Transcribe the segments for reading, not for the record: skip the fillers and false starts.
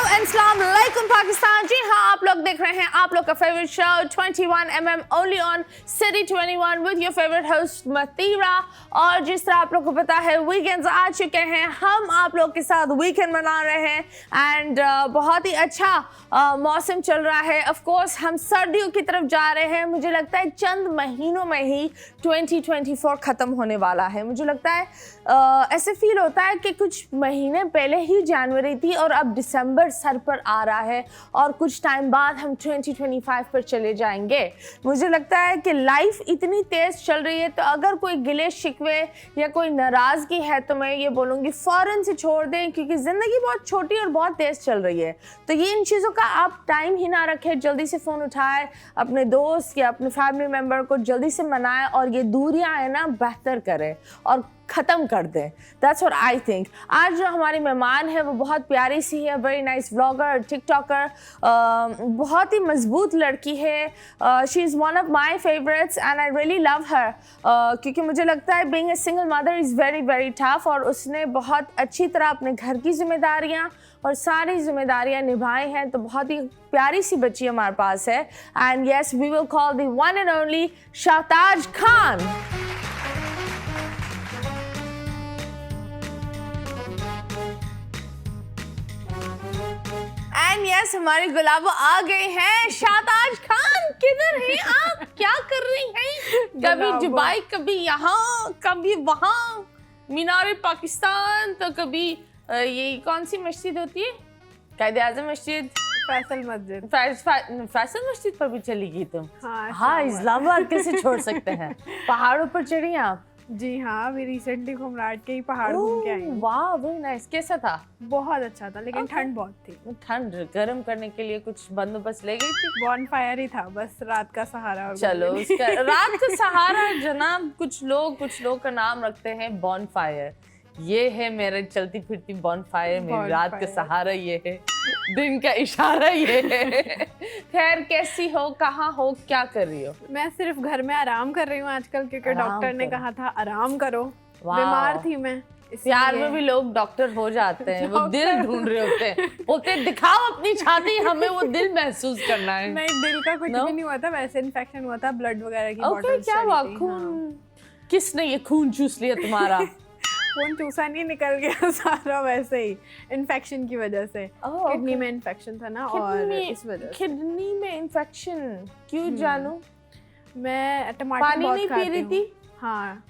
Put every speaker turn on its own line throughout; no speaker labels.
आदाब एंड अस्सलाम वालेकुम पाकिस्तान। जी हाँ, आप लोग देख रहे हैं आप लोग का favourite show 21mm only on city 21 with your favourite host Matira. और जिस तरह आप लोग को पता है वीकेंड्स आ चुके हैं, हम आप लोग के साथ वीकेंड मना रहे हैं एंड बहुत ही अच्छा मौसम चल रहा है। ऑफ कोर्स हम सर्दियों की तरफ जा रहे हैं। मुझे लगता है चंद महीनों में ही 2024 ख़त्म होने वाला है। मुझे लगता है ऐसे फील होता है कि कुछ महीने पहले ही जनवरी थी और अब दिसंबर सर पर आ रहा है और कुछ टाइम बाद हम 2025 पर चले जाएंगे। मुझे लगता है कि लाइफ इतनी तेज़ चल रही है, तो अगर कोई गिले शिकवे या कोई नाराज़गी है तो मैं ये बोलूँगी फ़ौरन से छोड़ दें, क्योंकि ज़िंदगी बहुत छोटी और बहुत तेज़ चल रही है। तो ये इन चीज़ों का आप टाइम ही ना रखें, जल्दी से फ़ोन उठाएं, अपने दोस्त या अपने फैमिली मेम्बर को जल्दी से मनाएं और ये दूरियां हैं ना बेहतर करें और ख़त्म कर दें। That's what I think. आज जो हमारी मेहमान है वो बहुत प्यारी सी है, वेरी नाइस व्लॉगर, टिकटॉकर, बहुत ही मजबूत लड़की है। She is one of my favourites and I really love हर, क्योंकि मुझे लगता है being a single mother is very very tough और उसने बहुत अच्छी तरह अपने घर की जिम्मेदारियाँ और सारी जिम्मेदारियाँ निभाई हैं। तो बहुत ही प्यारी सी बच्ची हमारे पास है and yes, we will call the one and only Shahtaj Khan. Yes, हमारे गुलाबो आ गए हैं। शाहताज खान, किधर हैं आप? क्या कर रही हैं? कभी दुबई, कभी यहाँ, कभी वहाँ, मीनार पाकिस्तान, तो कभी ये कौन सी मस्जिद होती है, कायदे आज़म मस्जिद,
फैसल मस्जिद,
फैसल मस्जिद पर भी चली गई तुम? हाँ, इस्लामाबाद कैसे छोड़ सकते हैं। पहाड़ों पर चढ़ी आप?
जी हाँ, अभी रिसेंटली घुमराट के ही पहाड़ घूम के आई।
वाह, वेरी नाइस। कैसा था?
बहुत अच्छा था, लेकिन ठंड बहुत थी।
ठंड गर्म करने के लिए कुछ बंदोबस्त ले गई थी?
बॉनफायर ही था, बस रात का सहारा। और
चलो, उसका रात का सहारा जनाब, कुछ लोग का नाम रखते हैं बॉनफायर। ये है मेरे चलती फिरती बॉनफायर, मेरी रात का सहारा ये है, दिन का इशारा ये है। खैर, कैसी हो, कहाँ हो, क्या कर रही हो?
मैं सिर्फ घर में आराम कर रही हूँ आजकल, क्योंकि डॉक्टर ने कहा था आराम करो। बीमार थी मैं।
प्यार में भी लोग डॉक्टर हो जाते हैं, वो दिल ढूंढ रहे होते हैं, बोलते दिखाओ अपनी छाती, हमें वो दिल महसूस करना है।
नहीं, दिल का कुछ भी नहीं हुआ था, वैसे इन्फेक्शन हुआ था, ब्लड वगैरह की
बॉटल। क्या हुआ? खून? किसने ये खून चूस लिया तुम्हारा?
खून चूसा नहीं, निकल गया सारा वैसे ही, इन्फेक्शन की वजह से। किडनी में इन्फेक्शन था ना, और इस वजह से।
किडनी में इन्फेक्शन क्यों जानू?
मैं टमाटर
पानी नहीं पी रही थी?
हाँ,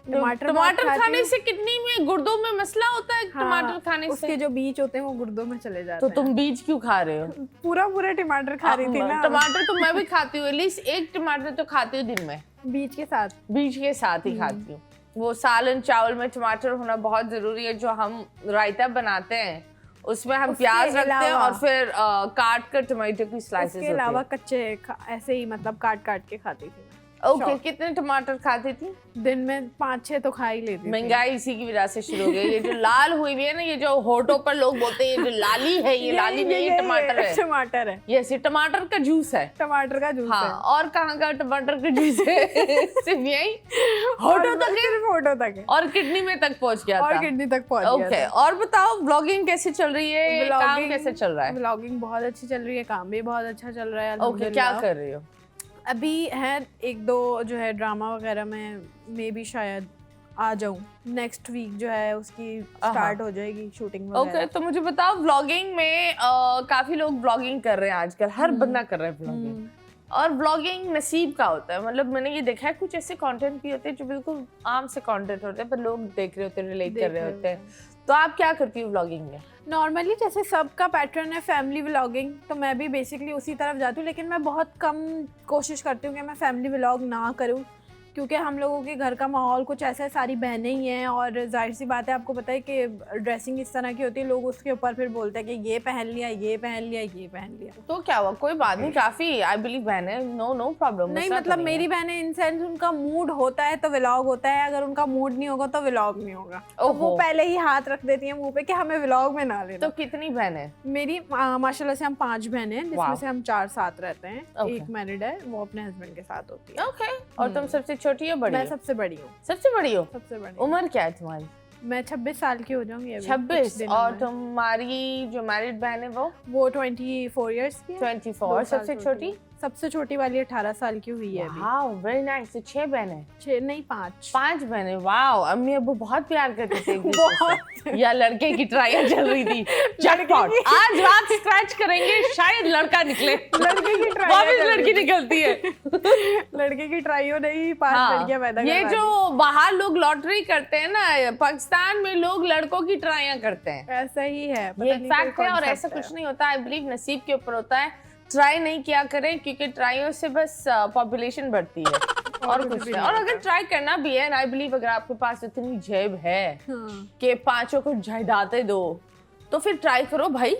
टमाटर खाने से किडनी में, गुर्दों में मसला होता है।
हाँ,
टमाटर खाने से
उसके जो बीज होते हैं वो गुर्दों में चले जाते हैं।
तो तुम बीज क्यों खा रहे हो?
पूरा टमाटर खा रही थी ना।
टमाटर तो मैं भी खाती हूँ, एटलीस्ट एक टमाटर तो खाती हूँ दिन में।
बीज के साथ
ही खाती हूँ। वो सालन चावल में टमाटर होना बहुत जरूरी है। जो हम रायता बनाते हैं उसमें हम प्याज रखते हैं और फिर काट कर टमाटर की स्लाइसेस होती है।
उसके अलावा कच्चे ऐसे ही मतलब काट के खाती थी।
ओके, कितने टमाटर खाती थी?
दिन में 5-6 तो खा ही लेती थी।
महंगाई इसी की वजह से शुरू हो गई। ये जो लाल हुई हुई है ना, ये जो होठों पर लोग बोलते हैं ये जो लाली है, ये लाली नहीं, ये टमाटर है।
टमाटर है,
यस, ये टमाटर का जूस है।
टमाटर का जूस है।
और कहाँ का टमाटर का जूस है? सिर्फ यही होठों तक है?
सिर्फ होठों तक है और
किडनी में तक पहुँच गया था।
और किडनी तक पहुँच गया।
ओके, और बताओ व्लॉगिंग कैसे चल रही है? काम कैसे चल रहा है?
व्लॉगिंग बहुत अच्छी चल रही है, काम भी बहुत अच्छा चल रहा है।
ओके, क्या कर रही हो?
अभी है 1-2 जो है ड्रामा वगैरह में, मे भी शायद आ जाऊं। नेक्स्ट वीक जो है उसकी स्टार्ट हो जाएगी शूटिंग वगैरह।
ओके, तो मुझे बताओ व्लॉगिंग में काफी लोग व्लॉगिंग कर रहे हैं आजकल, हर बंदा कर रहा है व्लॉगिंग। और व्लॉगिंग नसीब का होता है। मतलब मैंने ये देखा है, कुछ ऐसे कंटेंट भी होते हैं जो बिल्कुल आम से कंटेंट होते हैं पर लोग देख रहे होते हैं, रिलेट कर रहे होते हैं। तो आप क्या करती हो व्लॉगिंग में?
नॉर्मली जैसे सबका पैटर्न है फैमिली व्लॉगिंग, तो मैं भी बेसिकली उसी तरफ जाती हूँ, लेकिन मैं बहुत कम कोशिश करती हूँ कि मैं फैमिली व्लॉग ना करूँ, क्योंकि हम लोगों के घर का माहौल कुछ ऐसा है, सारी बहनें ही हैं और जाहिर सी बात है, आपको पता है कि ड्रेसिंग इस तरह की होती है, लोग उसके ऊपर फिर बोलते हैं कि ये पहन लिया, ये पहन लिया, ये पहन लिया।
तो क्या हुआ, कोई बात नहीं, काफी आई बिलीव बहनें, नो प्रॉब्लम।
नहीं मतलब मेरी बहनें इन सेंस, उनका मूड होता है तो व्लॉग होता है, अगर उनका मूड नहीं होगा तो व्लॉग नहीं होगा। तो वो पहले ही हाथ रख देती हैं मुंह पे कि हमें व्लॉग में ना लेना।
तो कितनी बहनें?
मेरी माशाल्लाह से हम 5 बहनें हैं, जिसमें से हम 4 साथ रहते हैं। एक मैरिड है, वो अपने हस्बैंड के साथ होती है।
ओके, और तुम सबसे छोटी हो बड़ी?
मैं सबसे बड़ी हूँ।
सबसे बड़ी हो?
सबसे बड़ी।
उम्र क्या है तुम्हारी?
मैं 26 साल की हो जाऊंगी अभी
26। और तुम्हारी जो मैरिड बहन है
वो 24 इयर्स की है।
24। सबसे छोटी?
सबसे छोटी वाली 18 साल की हुई है अभी।
Wow very nice. तो 6 बहनें?
6 नहीं 5।
5 बहनें। वाओ, अम्मी अब्बू बहुत प्यार करते थे एक दूसरे से, या लड़के की ट्रायल चल रही थी? जैकपॉट, आज रात स्क्रैच करेंगे, शायद लड़का निकले।
लड़के की ट्राई
वापस लड़की निकलती है।
लड़के की ट्राइयो नहीं 5 लड़कियां पैदा
ये जो बाहर लोग लॉटरी करते हैं ना, पाकिस्तान में लोग लड़कों की ट्राइयां करते हैं।
ऐसा ही है,
ये फैक्ट है और ऐसा कुछ नहीं होता। आई बिलीव नसीब के ऊपर होता है। ट्राई नहीं किया करें, क्योंकि ट्राइयों से बस पॉपुलेशन बढ़ती है और कुछ नहीं। और अगर ट्राई करना भी है, आई बिलीव अगर आपके पास इतनी जेब है कि 5 को जायदादें दो, तो फिर ट्राई करो भाई,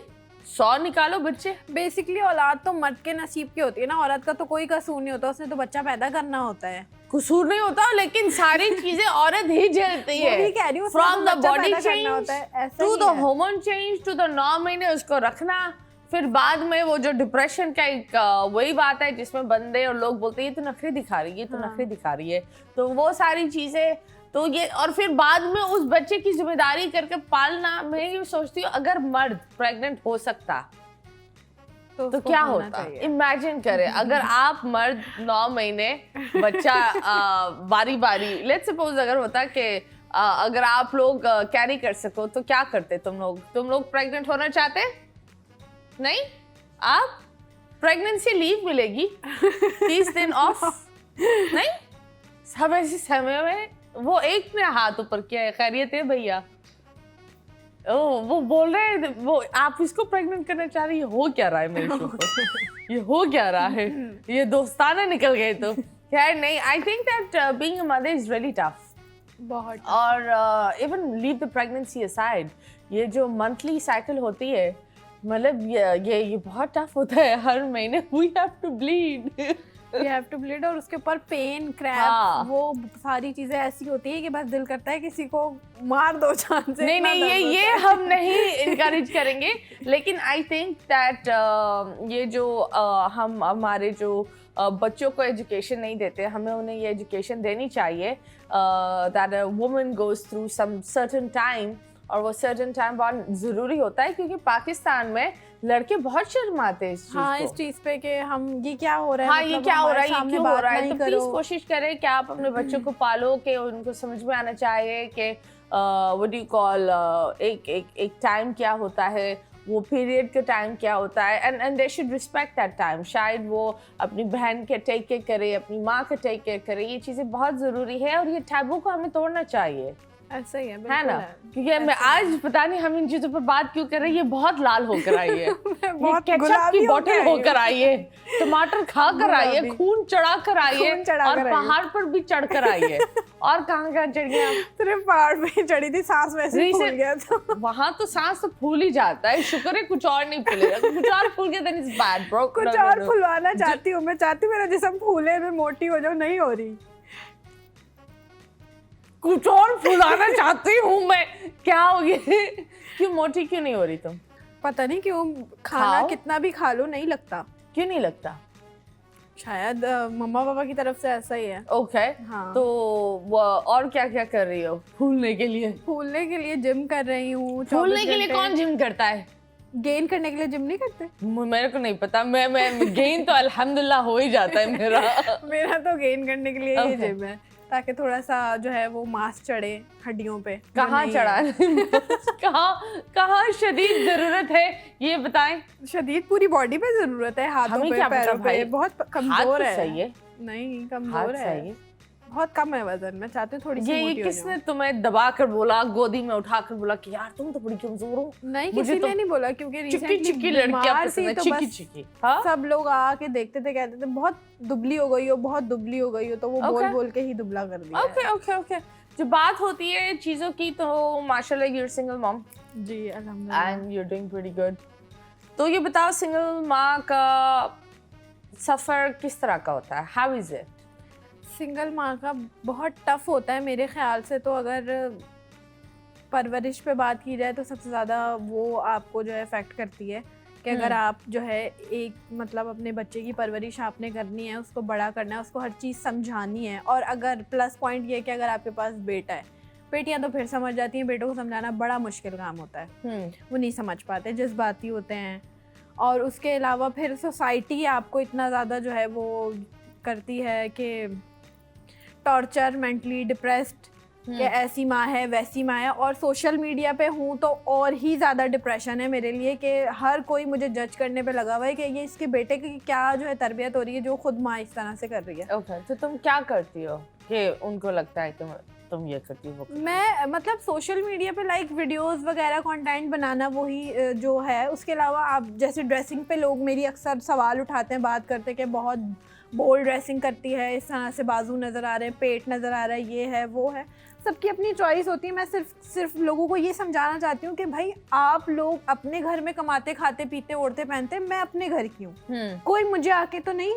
100 निकालो बच्चे।
बेसिकली औलाद तो मर्द के नसीब की होती है ना, औरत का तो कोई कसूर नहीं होता, उसने तो बच्चा पैदा करना होता है।
कसूर नहीं होता, लेकिन सारी चीजें औरत ही झेलती है। From the body change to the hormone change to the 9 महीने उसको रखना, फिर बाद में वो जो डिप्रेशन का एक वही बात है जिसमें बंदे और लोग बोलते हैं ये तो नखरे दिखा रही है, ये तो नखरे दिखा रही है, तो वो सारी चीजें तो ये, और फिर बाद में उस बच्चे की जिम्मेदारी करके पालना। मैं ये सोचती हूँ अगर मर्द प्रेग्नेंट हो सकता तो क्या होता। इमेजिन करें अगर आप मर्द 9 महीने बच्चा बारी बारी, लेट्स सपोज अगर होता कि अगर आप लोग कैरी कर सको तो क्या करते तुम लोग प्रेग्नेंट होना चाहते? नहीं, आप प्रेगनेंसी लीव मिलेगी 30 दिन ऑफ। नहीं, सब ऐसे समय में वो एक ने हाथ ऊपर किया है, खैरियत है भैया? वो बोल रहे हैं वो आप इसको प्रेग्नेंट करना चाह रही है, हो क्या रहा है मेरे ऊपर? ये हो क्या रहा है? ये दोस्ताना निकल गए तो खैर नहीं। I think that being a mother is really tough
बहुत।
और even leave the pregnancy aside, ये जो मंथली साइकिल होती है, मतलब ये बहुत टफ होता है। हर महीने वी हैव टू ब्लीड
और उसके ऊपर पेन क्रैम्प, वो सारी चीजें ऐसी होती है कि बस दिल करता है किसी को मार दो जान से।
नहीं ये हम नहीं इनकरेज करेंगे, लेकिन आई थिंक दैट ये जो हम हमारे जो बच्चों को एजुकेशन नहीं देते, हमें उन्हें ये एजुकेशन देनी चाहिए that a woman goes through some certain time, और वो सर्टेन टाइम बहुत ज़रूरी होता है, क्योंकि पाकिस्तान में लड़के बहुत शर्माते हैं
इस चीज़ पे कि हम ये क्या हो रहा है,
हाँ ये क्या हो रहा है, ये क्यों हो रहा है। तो प्लीज़ कोशिश करें कि आप अपने बच्चों को पालो, कि उनको समझ में आना चाहिए कि व्हाट डू यू कॉल, एक टाइम क्या होता है, वो पीरियड का टाइम क्या होता है, and they should respect that time. शायद वो अपनी बहन के टेक केयर करे, अपनी माँ का टेक केयर करे, ये चीज़ें बहुत ज़रूरी है, और ये टैबू को हमें तोड़ना चाहिए।
ऐसा ही है
ना, क्योंकि मैं आज पता नहीं हम इन चीजों पर बात क्यों कर रहे हैं। ये बहुत लाल होकर आई है, ये केचप की बोतल होकर आई है, टमाटर खा कर आई है, खून चढ़ा कर आई है, और पहाड़ पर भी चढ़ कर आई है। और कहाँ चढ़ गया?
सिर्फ पहाड़ पे चढ़ी थी, सांस वैसे ही फूल गया था।
वहाँ तो सांस तो फूल ही जाता है, शुक्र है कुछ और नहीं फूलेगा। कुछ और फूल गया then it's bad bro।
कुछ और फुलवाना चाहती हूँ, मैं चाहती हूँ मेरा जिस्म फूले, मैं मोटी हो जाऊँ, नहीं हो रही।
कुछ और फुलाना चाहती हूँ मैं, क्या हो गया? क्यों मोटी क्यों नहीं हो रही तुम?
पता नहीं क्यों, खाना कितना भी खा लो नहीं लगता।
क्यों नहीं लगता?
शायद मम्मा पापा की तरफ से ऐसा ही है।
ओके हाँ। तो और क्या क्या कर रही हो फूलने के लिए?
फूलने के लिए जिम कर रही हूँ।
फूलने के लिए कौन जिम करता है?
गेन करने के लिए जिम नहीं करते?
मेरे को नहीं पता, मैं गेन तो अल्हम्दुलिल्लाह हो ही जाता है मेरा।
मेरा तो गेन करने के लिए ही जिम है, ताकि थोड़ा सा जो है वो मांस चढ़े हड्डियों पे।
कहाँ चढ़ा? कहाँ शदीद जरूरत है ये बताएं।
शदीद पूरी बॉडी पे जरूरत है, हाथों पे पैरों पे। बहुत कमजोर है।
सही है?
नहीं कमजोर है, बहुत कम है वजन। मैं चाहती हूँ थोड़ी सी मोटी हो जाऊं।
किसने तुम्हें दबा कर बोला, गोदी में उठा कर बोला कि यार तुम तो बड़ी कमजोर हो?
नहीं किसी ने नहीं बोला, क्योंकि
चिक्की लड़कियां पसंद है, चिक्की। हाँ?
सब लोग आके देखते थे, कहते थे बहुत दुबली हो गई हो, बहुत दुबली हो गई हो, तो वो बोल के ही दुबला कर दिया।
ओके। जो बात होती है चीजों की, तो माशाल्लाह यू आर सिंगल मॉम।
जी अल्हम्दुलिल्लाह,
and you are doing pretty good. तो ये बताओ, सिंगल माँ का सफर किस तरह का होता है? How is it?
सिंगल माँ का बहुत टफ होता है मेरे ख्याल से। तो अगर परवरिश पे बात की जाए तो सबसे ज़्यादा वो आपको जो है इफ़ेक्ट करती है कि अगर आप जो है एक मतलब अपने बच्चे की परवरिश आपने करनी है, उसको बड़ा करना है, उसको हर चीज़ समझानी है। और अगर प्लस पॉइंट ये है कि अगर आपके पास बेटा है, बेटियां तो फिर समझ जाती हैं, बेटों को समझाना बड़ा मुश्किल काम होता है, वो नहीं समझ पाते, जज्बाती होते हैं। और उसके अलावा फिर सोसाइटी आपको इतना ज़्यादा जो है वो करती है कि टॉर्चर, मेंटली डिप्रेस्ड, कि ऐसी माँ है वैसी माँ है। और सोशल मीडिया पे हूँ तो और ही ज़्यादा डिप्रेशन है मेरे लिए कि हर कोई मुझे जज करने पे लगा हुआ है कि ये इसके बेटे की क्या जो है तरबियत हो रही है जो खुद माँ इस तरह से कर रही है।
ओके, तो तुम क्या करती हो कि उनको लगता है कि तुम ये करती हो?
मैं मतलब सोशल मीडिया पे लाइक वीडियोस वगैरह कंटेंट बनाना वही जो है। उसके अलावा आप जैसे ड्रेसिंग पे लोग मेरी अक्सर सवाल उठाते हैं, बात करते हैं कि बहुत बोल्ड ड्रेसिंग करती है, इस तरह से बाजू नज़र आ रहे हैं, पेट नज़र आ रहा है, ये है वो है। सबकी अपनी चॉइस होती है। मैं सिर्फ लोगों को ये समझाना चाहती हूँ कि भाई आप लोग अपने घर में कमाते खाते पीते ओढ़ते पहनते, मैं अपने घर की हूँ। कोई मुझे आके तो नहीं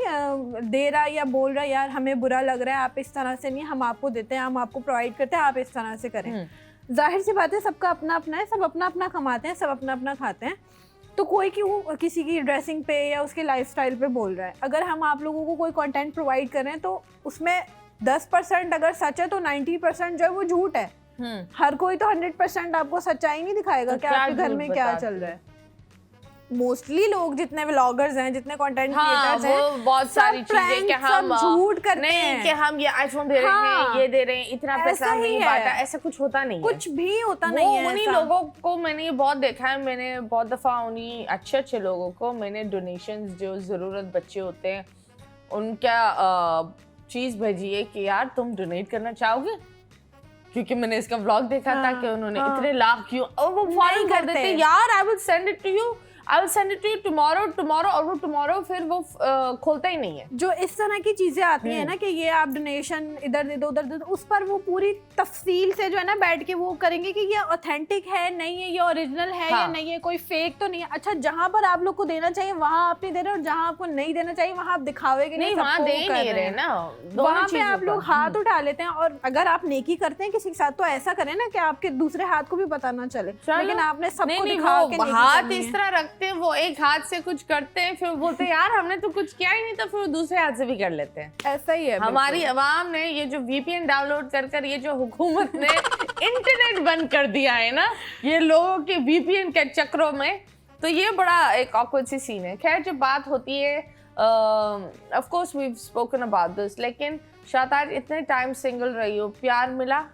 दे रहा या बोल रहा यार हमें बुरा लग रहा है, आप इस तरह से नहीं, हम आपको देते हैं, हम आपको प्रोवाइड करते हैं, आप इस तरह से करें। जाहिर सी बात है सबका अपना अपना है, सब अपना अपना कमाते हैं, सब अपना अपना खाते हैं, तो कोई क्यों किसी की ड्रेसिंग पे या उसके लाइफस्टाइल पे बोल रहा है। अगर हम आप लोगों को कोई कंटेंट प्रोवाइड कर रहे हैं तो उसमें 10% अगर सच है तो 90% जो है वो झूठ है। हर कोई तो 100% आपको सच्चाई नहीं दिखाएगा कि आपके घर में क्या चल रहा है। मोस्टली लोग जितने व्लॉगर्स हैं, जितने कंटेंट क्रिएटर्स हैं,
वो बहुत सारी चीजें कि हम
झूठ करते हैं
कि हम ये आईफोन दे रहे हैं, ये दे रहे हैं, इतना पैसा हमने बांटा, ऐसा कुछ होता नहीं है,
कुछ भी होता नहीं है।
उन्हीं लोगों को मैंने बहुत देखा है, मैंने बहुत दफा उन्हीं अच्छे लोगों को मैंने डोनेशंस जो जरूरत बच्चे होते हैं उनका चीज भेजी है कि यार तुम डोनेट करना चाहोगे, क्योंकि मैंने इसका व्लॉग देखा था कि उन्होंने इतने लाख क्यों, और वो फॉलो कर देते यार, I will send it to you, I will send it to you tomorrow, और वो tomorrow फिर वो खोलता ही नहीं है।
जो इस तरह की चीजें आती हैं ना कि ये आप डोनेशन इधर दे दो उधर दे दो, उस पर वो पूरी तफसील से जो है ना बैठ के वो करेंगे कि ये ऑथेंटिक है नहीं है, ये ओरिजिनल है या नहीं है, कोई फेक तो नहीं है। अच्छा, जहाँ पर आप लोग को देना चाहिए वहाँ आप नहीं दे रहे, और जहाँ आपको नहीं देना चाहिए वहाँ आप दिखावे के लिए
वहाँ दे नहीं रहे ना,
वहाँ पे आप लोग हाथ उठा लेते हैं। और अगर आप नेकी करते हैं किसी के साथ तो ऐसा करें ना कि आपके दूसरे हाथ को भी पता ना चले, लेकिन आपने सबको दिखा के
हाथ इस तरह रखते हैं, वो एक हाथ से कुछ करते हैं फिर बोलते हैं यार हमने तो कुछ किया ही नहीं था, फिर वो दूसरे हाथ से भी कर लेते हैं।
ऐसा ही है
हमारी अवाम ने ये जो VPN डाउनलोड कर ये जो हुकूमत ने इंटरनेट बंद कर दिया है ना ये लोगों के VPN के चक्रों में, तो ये बड़ा एक ऑकवर्ड सी सीन है। खैर जब बात होती है of course we have spoken about this, लेकिन शाताज इतने टाइम सिंगल रही हो, प्यार मिला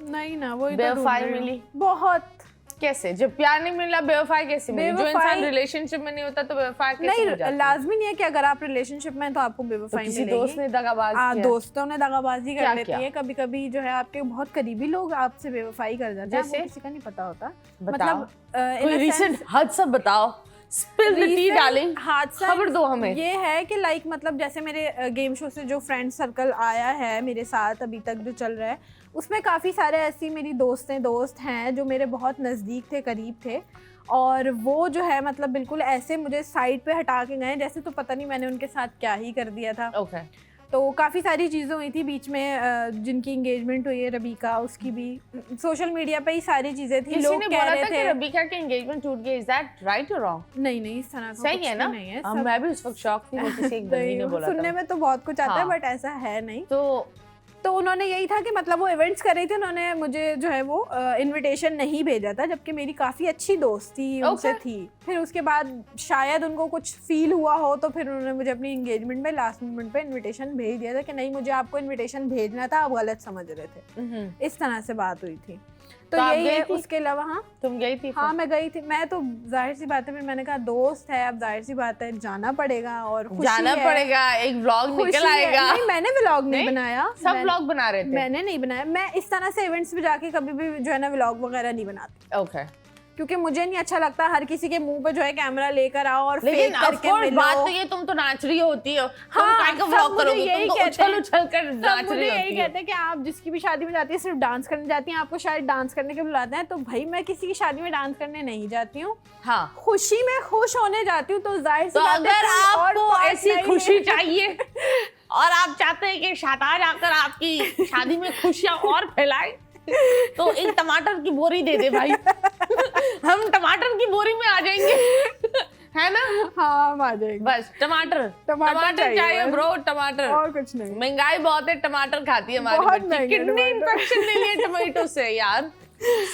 नहीं ना? वही
बेवफाई मिली
बहुत।
कैसे? जब प्यार नहीं मिला बेवफाई कैसे मिली? जो इंसान रिलेशनशिप में नहीं होता तो बेवफाई कैसे मिल जाती?
लाजमी नहीं है कि अगर आप रिलेशनशिप में हैं तो आपको बेवफाई
किसी दोस्त ने दगाबाजी किया,
दोस्तों ने दगाबाजी कर लेती है कभी कभी, जो है आपके बहुत करीबी लोग आपसे बेवफाई कर जाते हैं, आपको किसी का नहीं पता होता। मतलब
कोई रीसेंट हादसा बताओ, स्पिल द टी डार्लिंग,
हादसा
खबर दो हमें।
ये है कि लाइक मतलब जैसे मेरे गेम शो से जो फ्रेंड सर्कल आया है मेरे साथ अभी तक जो चल रहा है, उसमें काफ़ी सारे ऐसी मेरी दोस्त हैं जो मेरे बहुत नज़दीक थे, करीब थे, और वो जो है मतलब बिल्कुल ऐसे मुझे साइड पे हटा के गए जैसे तो पता नहीं मैंने उनके साथ क्या ही कर दिया था। तो काफ़ी सारी चीज़ें हुई थी बीच में, जिनकी एंगेजमेंट हुई है रबीका, उसकी भी सोशल मीडिया पे ही सारी चीज़ें थी। लोग कह रहे थे कि
रबीका की एंगेजमेंट टूट गई, इज दैट राइट और रॉन्ग?
नहीं इस तरह का
सही है ना?
नहीं है।
मैं भी उस वक्त शॉक थी, मुझे एक बंदी ने बोला था।
सुनने में तो बहुत कुछ आता है बट ऐसा है नहीं। तो उन्होंने यही था कि मतलब वो इवेंट्स कर रही थी, उन्होंने मुझे जो है वो इनविटेशन नहीं भेजा था, जबकि मेरी काफ़ी अच्छी दोस्त थी उनसे थी। फिर उसके बाद शायद उनको कुछ फील हुआ हो तो फिर उन्होंने मुझे अपनी एंगेजमेंट में लास्ट मोमेंट पे इनविटेशन भेज दिया था कि नहीं मुझे आपको इनविटेशन भेजना था, आप गलत समझ रहे थे। इस तरह से बात हुई थी। तो यही है। उसके अलावा हाँ
तुम गई थी?
हाँ मैं गई थी। मैं तो जाहिर सी बात है, फिर मैंने कहा दोस्त है, अब जाहिर सी बात है जाना पड़ेगा, और
जाना पड़ेगा, एक व्लॉग निकल आएगा।
नहीं मैंने व्लॉग नहीं बनाया,
सब व्लॉग बना रहे थे,
मैंने नहीं बनाया। मैं इस तरह से इवेंट्स पे जाके कभी भी जो है ना व्लॉग वगैरह नहीं बनाती।
ओके।
क्योंकि मुझे नहीं अच्छा लगता हर किसी के मुंह पे जो है कैमरा लेकर आओ और
फेक करके मिलो। बात तो ये तुम तो नाच रही होती हो, हाँ, तुम व्लॉग करोगे, तुम तो उछल कर नाच रही होती हो।
यही कहते हैं कि आप जिसकी भी शादी में जाती है सिर्फ डांस करने जाती हैं, आपको शायद डांस करने के बुलाते हैं। तो भाई मैं किसी की शादी में डांस करने नहीं जाती हूँ,
हाँ
खुशी में खुश होने जाती हूँ। तो जाहिर सी बात है
अगर आपको ऐसी खुशी चाहिए और आप चाहते हैं कि शाताज आकर आपकी शादी में खुशियां और फैलाए, तो एक टमाटर की बोरी दे दे भाई। हम टमाटर की बोरी में आ जाएंगे, है ना?
हाँ हम आ जाएंगे।
बस टमाटर
चाहिए
चाहिए
बस।
ब्रो, टमाटर
और कुछ नहीं।
महंगाई बहुत है, टमाटर खाती है हमारी
बहुत
बच्ची,
महंगे
किडनी
टमाटर।
इन्फेक्शन ले लिए टमाटो से यार।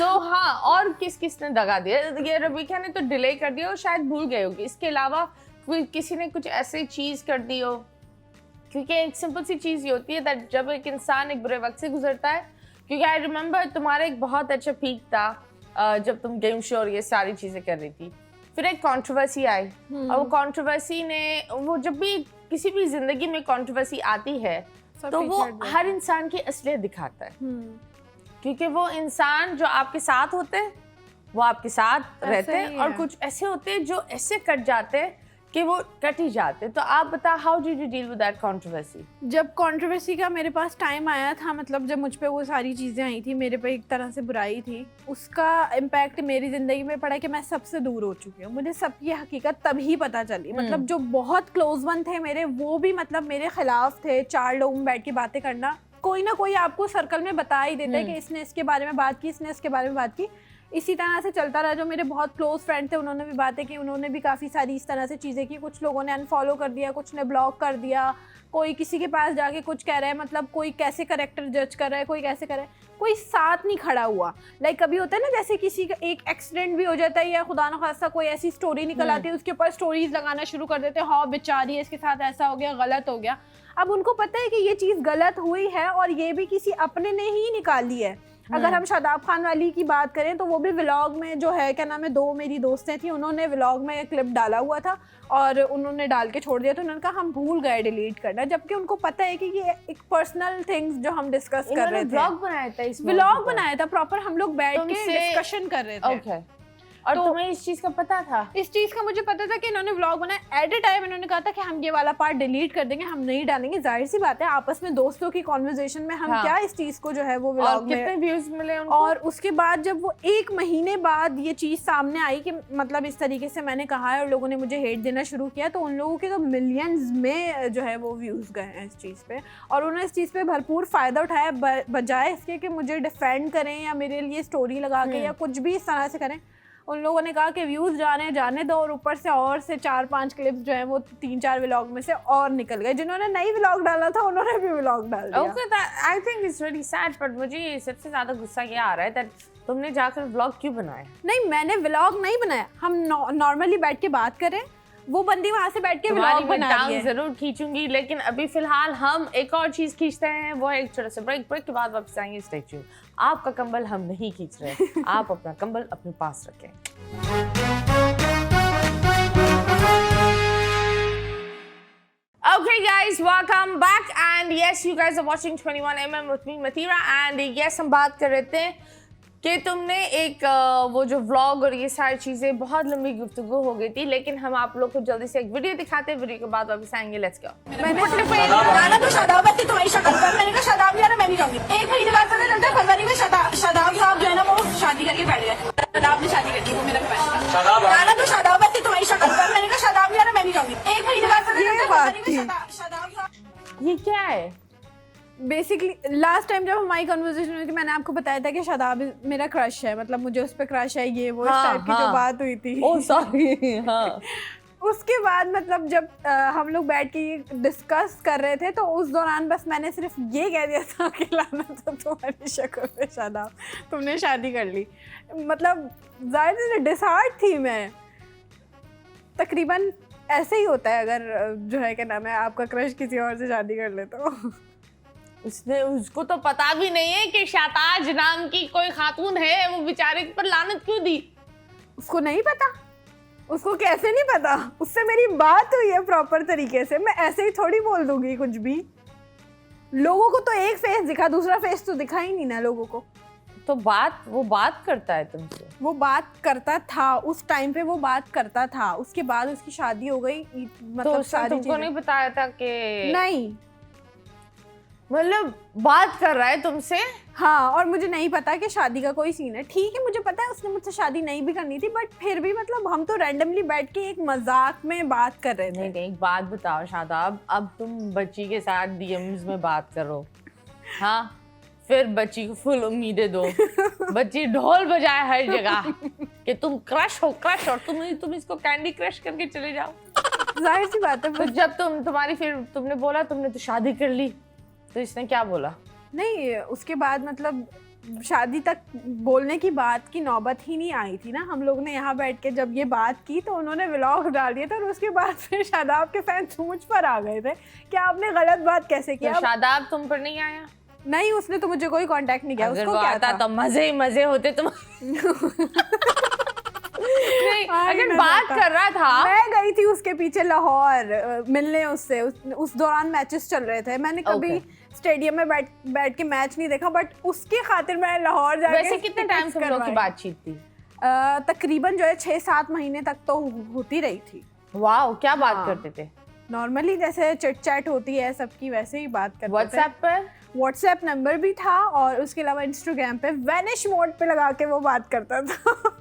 हाँ, और किसने दगा दिया? ये रबीका ने तो डिले कर दिया और शायद भूल गए होगी। इसके अलावा कोई किसी ने कुछ ऐसी चीज कर दी हो, क्योंकि एक सिंपल सी चीज ये होती है दैट जब एक इंसान एक बुरे वक्त से गुजरता है, क्योंकि आई रिमेम्बर तुम्हारा एक बहुत अच्छा पीक था जब तुम गेम शो और ये सारी चीजें कर रही थी, फिर एक कंट्रोवर्सी आई और वो कंट्रोवर्सी ने, वो जब भी किसी भी जिंदगी में कंट्रोवर्सी आती है तो वो हर इंसान की असलियत दिखाता है, क्योंकि वो इंसान जो आपके साथ होते हैं वो आपके साथ रहते हैं और कुछ ऐसे होते हैं जो ऐसे कट जाते हैं कि वो कट ही जाते। तो आप बता, how did you deal with that controversy?
जब कंट्रोवर्सी का मेरे पास टाइम आया था, मतलब जब मुझ पे वो सारी चीज़ें आई थी, मेरे पे एक तरह से बुराई थी, उसका इम्पैक्ट मेरी ज़िंदगी में पड़ा कि मैं सबसे दूर हो चुकी हूँ। मुझे सबकी हकीकत तभी पता चली, मतलब जो बहुत क्लोज वन थे मेरे, वो भी मतलब मेरे खिलाफ थे। 4 लोग में बैठ के बातें करना, कोई ना कोई आपको सर्कल में बता ही देता है कि इसने इसके बारे में बात की, इसने इसके बारे में बात की। इसी तरह से चलता रहा। जो मेरे बहुत क्लोज फ्रेंड थे उन्होंने भी बातें की, उन्होंने भी काफ़ी सारी इस तरह से चीज़ें की। कुछ लोगों ने अनफॉलो कर दिया, कुछ ने ब्लॉक कर दिया, कोई किसी के पास जाके कुछ कह रहा है, मतलब कोई कैसे करेक्टर जज कर रहा है, कोई कैसे कर रहा है, कोई साथ नहीं खड़ा हुआ। लाइक कभी होता है ना, जैसे किसी का एक एक्सीडेंट भी हो जाता है या खुदा न खास्ता कोई ऐसी स्टोरी निकल आती है, उसके ऊपर स्टोरीज लगाना शुरू कर देते हैं, हाँ बेचारी है, इसके साथ ऐसा हो गया, गलत हो गया। अब उनको पता है कि ये चीज़ गलत हुई है और ये भी किसी अपने ने ही निकाली है। अगर हम शादाब खान वाली की बात करें तो वो भी व्लॉग में, जो है क्या नाम है, 2 मेरी दोस्तें थी, उन्होंने व्लॉग में क्लिप डाला हुआ था और उन्होंने डाल के छोड़ दिया। तो उन्होंने कहा हम भूल गए डिलीट करना, जबकि उनको पता है कि ये एक पर्सनल थिंग्स जो हम डिस्कस कर रहे थे।
व्लॉग बनाया था, इस
व्लॉग बनाया था प्रॉपर, हम लोग बैठ के डिस्कशन कर रहे थे।
okay. और तो तुम्हें इस चीज का पता था?
इस चीज का मुझे पता था कि इन्होंने व्लॉग बनाया। एट ए टाइम इन्होंने कहा था कि हम ये वाला पार्ट डिलीट कर देंगे, हम नहीं डालेंगे। जाहिर सी बात है, आपस में दोस्तों की कॉन्वर्सेशन में हम क्या इस चीज को जो है वो व्लॉग में।
कितने व्यूज मिले उनको?
और उसके बाद जब वो 1 महीने बाद ये चीज सामने आई कि मतलब इस तरीके से मैंने कहा है और लोगों ने मुझे हेट देना शुरू किया, तो उन लोगों के तो मिलियंस में जो है वो व्यूज गए हैं इस चीज पे, और उन्होंने इस चीज पे भरपूर फायदा उठाया, बजाय इसके कि मुझे डिफेंड करें या मेरे लिए स्टोरी लगा के या कुछ भी इस तरह से करें। उन लोगों ने कहा कि व्यूज़ जाने दो, और ऊपर से 4-5 क्लिप्स जो हैं वो 3-4 व्लॉग में से और निकल गए। जिन्होंने नई व्लॉग डाला था उन्होंने भी व्लॉग डाल दिया।
Okay, I think it's very sad, but मुझे सबसे ज़्यादा गुस्सा ये आ रहा है दैट तुमने जाकर व्लॉग क्यों बनाया?
नहीं, मैंने व्लॉग नहीं बनाया, हम नॉर्मली बैठ के बात करें। वो बंदी वहाँ से बैठ के व्लॉग बना रही है।
जरूर खींचूंगी, लेकिन अभी फिलहाल हम एक और चीज खींचते हैं, वो है एक छोटा सा ब्रेक के बाद वापस आएंगे। Stay tuned. आपका कंबल हम नहीं खींच रहे, आप अपना कंबल अपने पास रखें। Okay guys, welcome back and yes, you guys are watching 21mm with me Mathira and yes, हम बात कर रहे थे कि तुमने एक वो जो व्लॉग और ये सारी चीजें, बहुत लंबी गुफ्तगू हो गई थी, लेकिन हम आप लोग को जल्दी से एक वीडियो दिखाते हैं, वीडियो के बाद वापस आएंगे। Let's go.
गाना तो शादाब है, तुम्हारी शक्ल पर मैंने कहा शादाब यार मैं नहीं जाऊंगी। 1 महीने बाद पता चलता है फरवरी में शादाब साहब जो है ना वो शादी करके बैठ गए। शादाब ने शादी कर दी, वो मेरा गाना तो शादाब है, तुम्हारी शक्ल पर मैंने कहा शादाब यार मैं नहीं जाऊंगी। 1 महीने बाद पता चलता है फरवरी में शादाब साहब।
ये क्या है?
बेसिकली लास्ट टाइम जब हमारी कन्वर्सेशन हुई थी, मैंने आपको बताया था कि शादाब मेरा क्रश है, मतलब मुझे उस पर क्रश है, ये वो इस टाइप की जो बात हुई थी।
Oh sorry. हाँ।
उसके बाद मतलब जब हम लोग बैठ के ये डिस्कस कर रहे थे, तो उस दौरान बस मैंने सिर्फ ये कह दिया था कि लाना तो तुम्हारी शक्ल पे शादाब, तुमने शादी कर ली। मतलब जाहिर से डिसहार्ट थी मैं। तकरीबन ऐसे ही होता है अगर जो है क्या नाम है आपका क्रश किसी और से शादी कर ले तो।
उसको तो पता भी नहीं है कि शाताज नाम की कोई खातून है, वो बेचारे पर लानत क्यों दी?
उसको नहीं पता, उसको कैसे नहीं पता? उससे मेरी बात हुई है प्रॉपर तरीके से, मैं ऐसे ही थोड़ी बोल दूंगी कुछ भी। लोगों को तो एक फेस दिखा, दूसरा फेस तो दिखा ही नहीं ना लोगों को।
तो वो बात करता है तुमसे?
वो बात करता था उस टाइम पे, वो बात करता था। उसके बाद उसकी शादी हो गई, मतलब
तो सारी तुमको नहीं बताया था कि?
नहीं,
मतलब बात कर रहा है तुमसे?
हाँ, और मुझे नहीं पता कि शादी का कोई सीन है। ठीक है, मुझे पता है उसने मुझसे शादी नहीं भी करनी थी, बट फिर भी मतलब हम तो रैंडमली बैठ के एक मजाक में बात कर रहे थे।
नहीं, एक बात बताओ शादाब, अब तुम बच्ची के साथ डीएम्स में बात करो, हाँ, फिर बच्ची को फुल उम्मीदें दो, बच्ची ढोल बजाए हर जगह, कि तुम क्रश हो, क्रश, और तुम इसको कैंडी क्रश करके चले जाओ।
जाहिर सी बात है।
तो जब फिर तुमने बोला तुमने तो शादी कर ली, तो इसने क्या बोला?
नहीं, उसके बाद मतलब शादी तक बोलने की बात की नौबत ही नहीं आई थी ना। हम लोग ने यहाँ बैठ के जब ये बात की तो उन्होंने व्लॉग डाल दिया था, और उसके बाद फिर शादाब के फैंस मुझ पर आ गए थे कि आपने गलत बात कैसे किया।
तो शादाब तुम पर नहीं आया?
नहीं, उसने तो मुझे कोई कांटेक्ट नहीं किया।
अगर
उसको
वो
क्या
आता
था?
तो मजे ही मजे होते तुम। नहीं, अगर बात कर रहा था।
मैं गई थी उसके पीछे लाहौर मिलने उससे। उस दौरान मैचेस चल रहे थे। मैंने कभी स्टेडियम में बैठ के मैच नहीं देखा, बट उसके खातिर मैं लाहौर जाके।
वैसे कितने टाइम तुम लोग की बातचीत थी?
तकरीबन जो है 6-7 महीने तक तो होती रही थी।
वाह, क्या बात करते थे?
नॉर्मली जैसे चिट चैट होती है सबकी, वैसे ही बात करते थे।
व्हाट्सएप पर?
व्हाट्सएप नंबर भी था, और उसके अलावा इंस्टाग्राम पे वैनिश मोड पे लगा के वो बात करता था।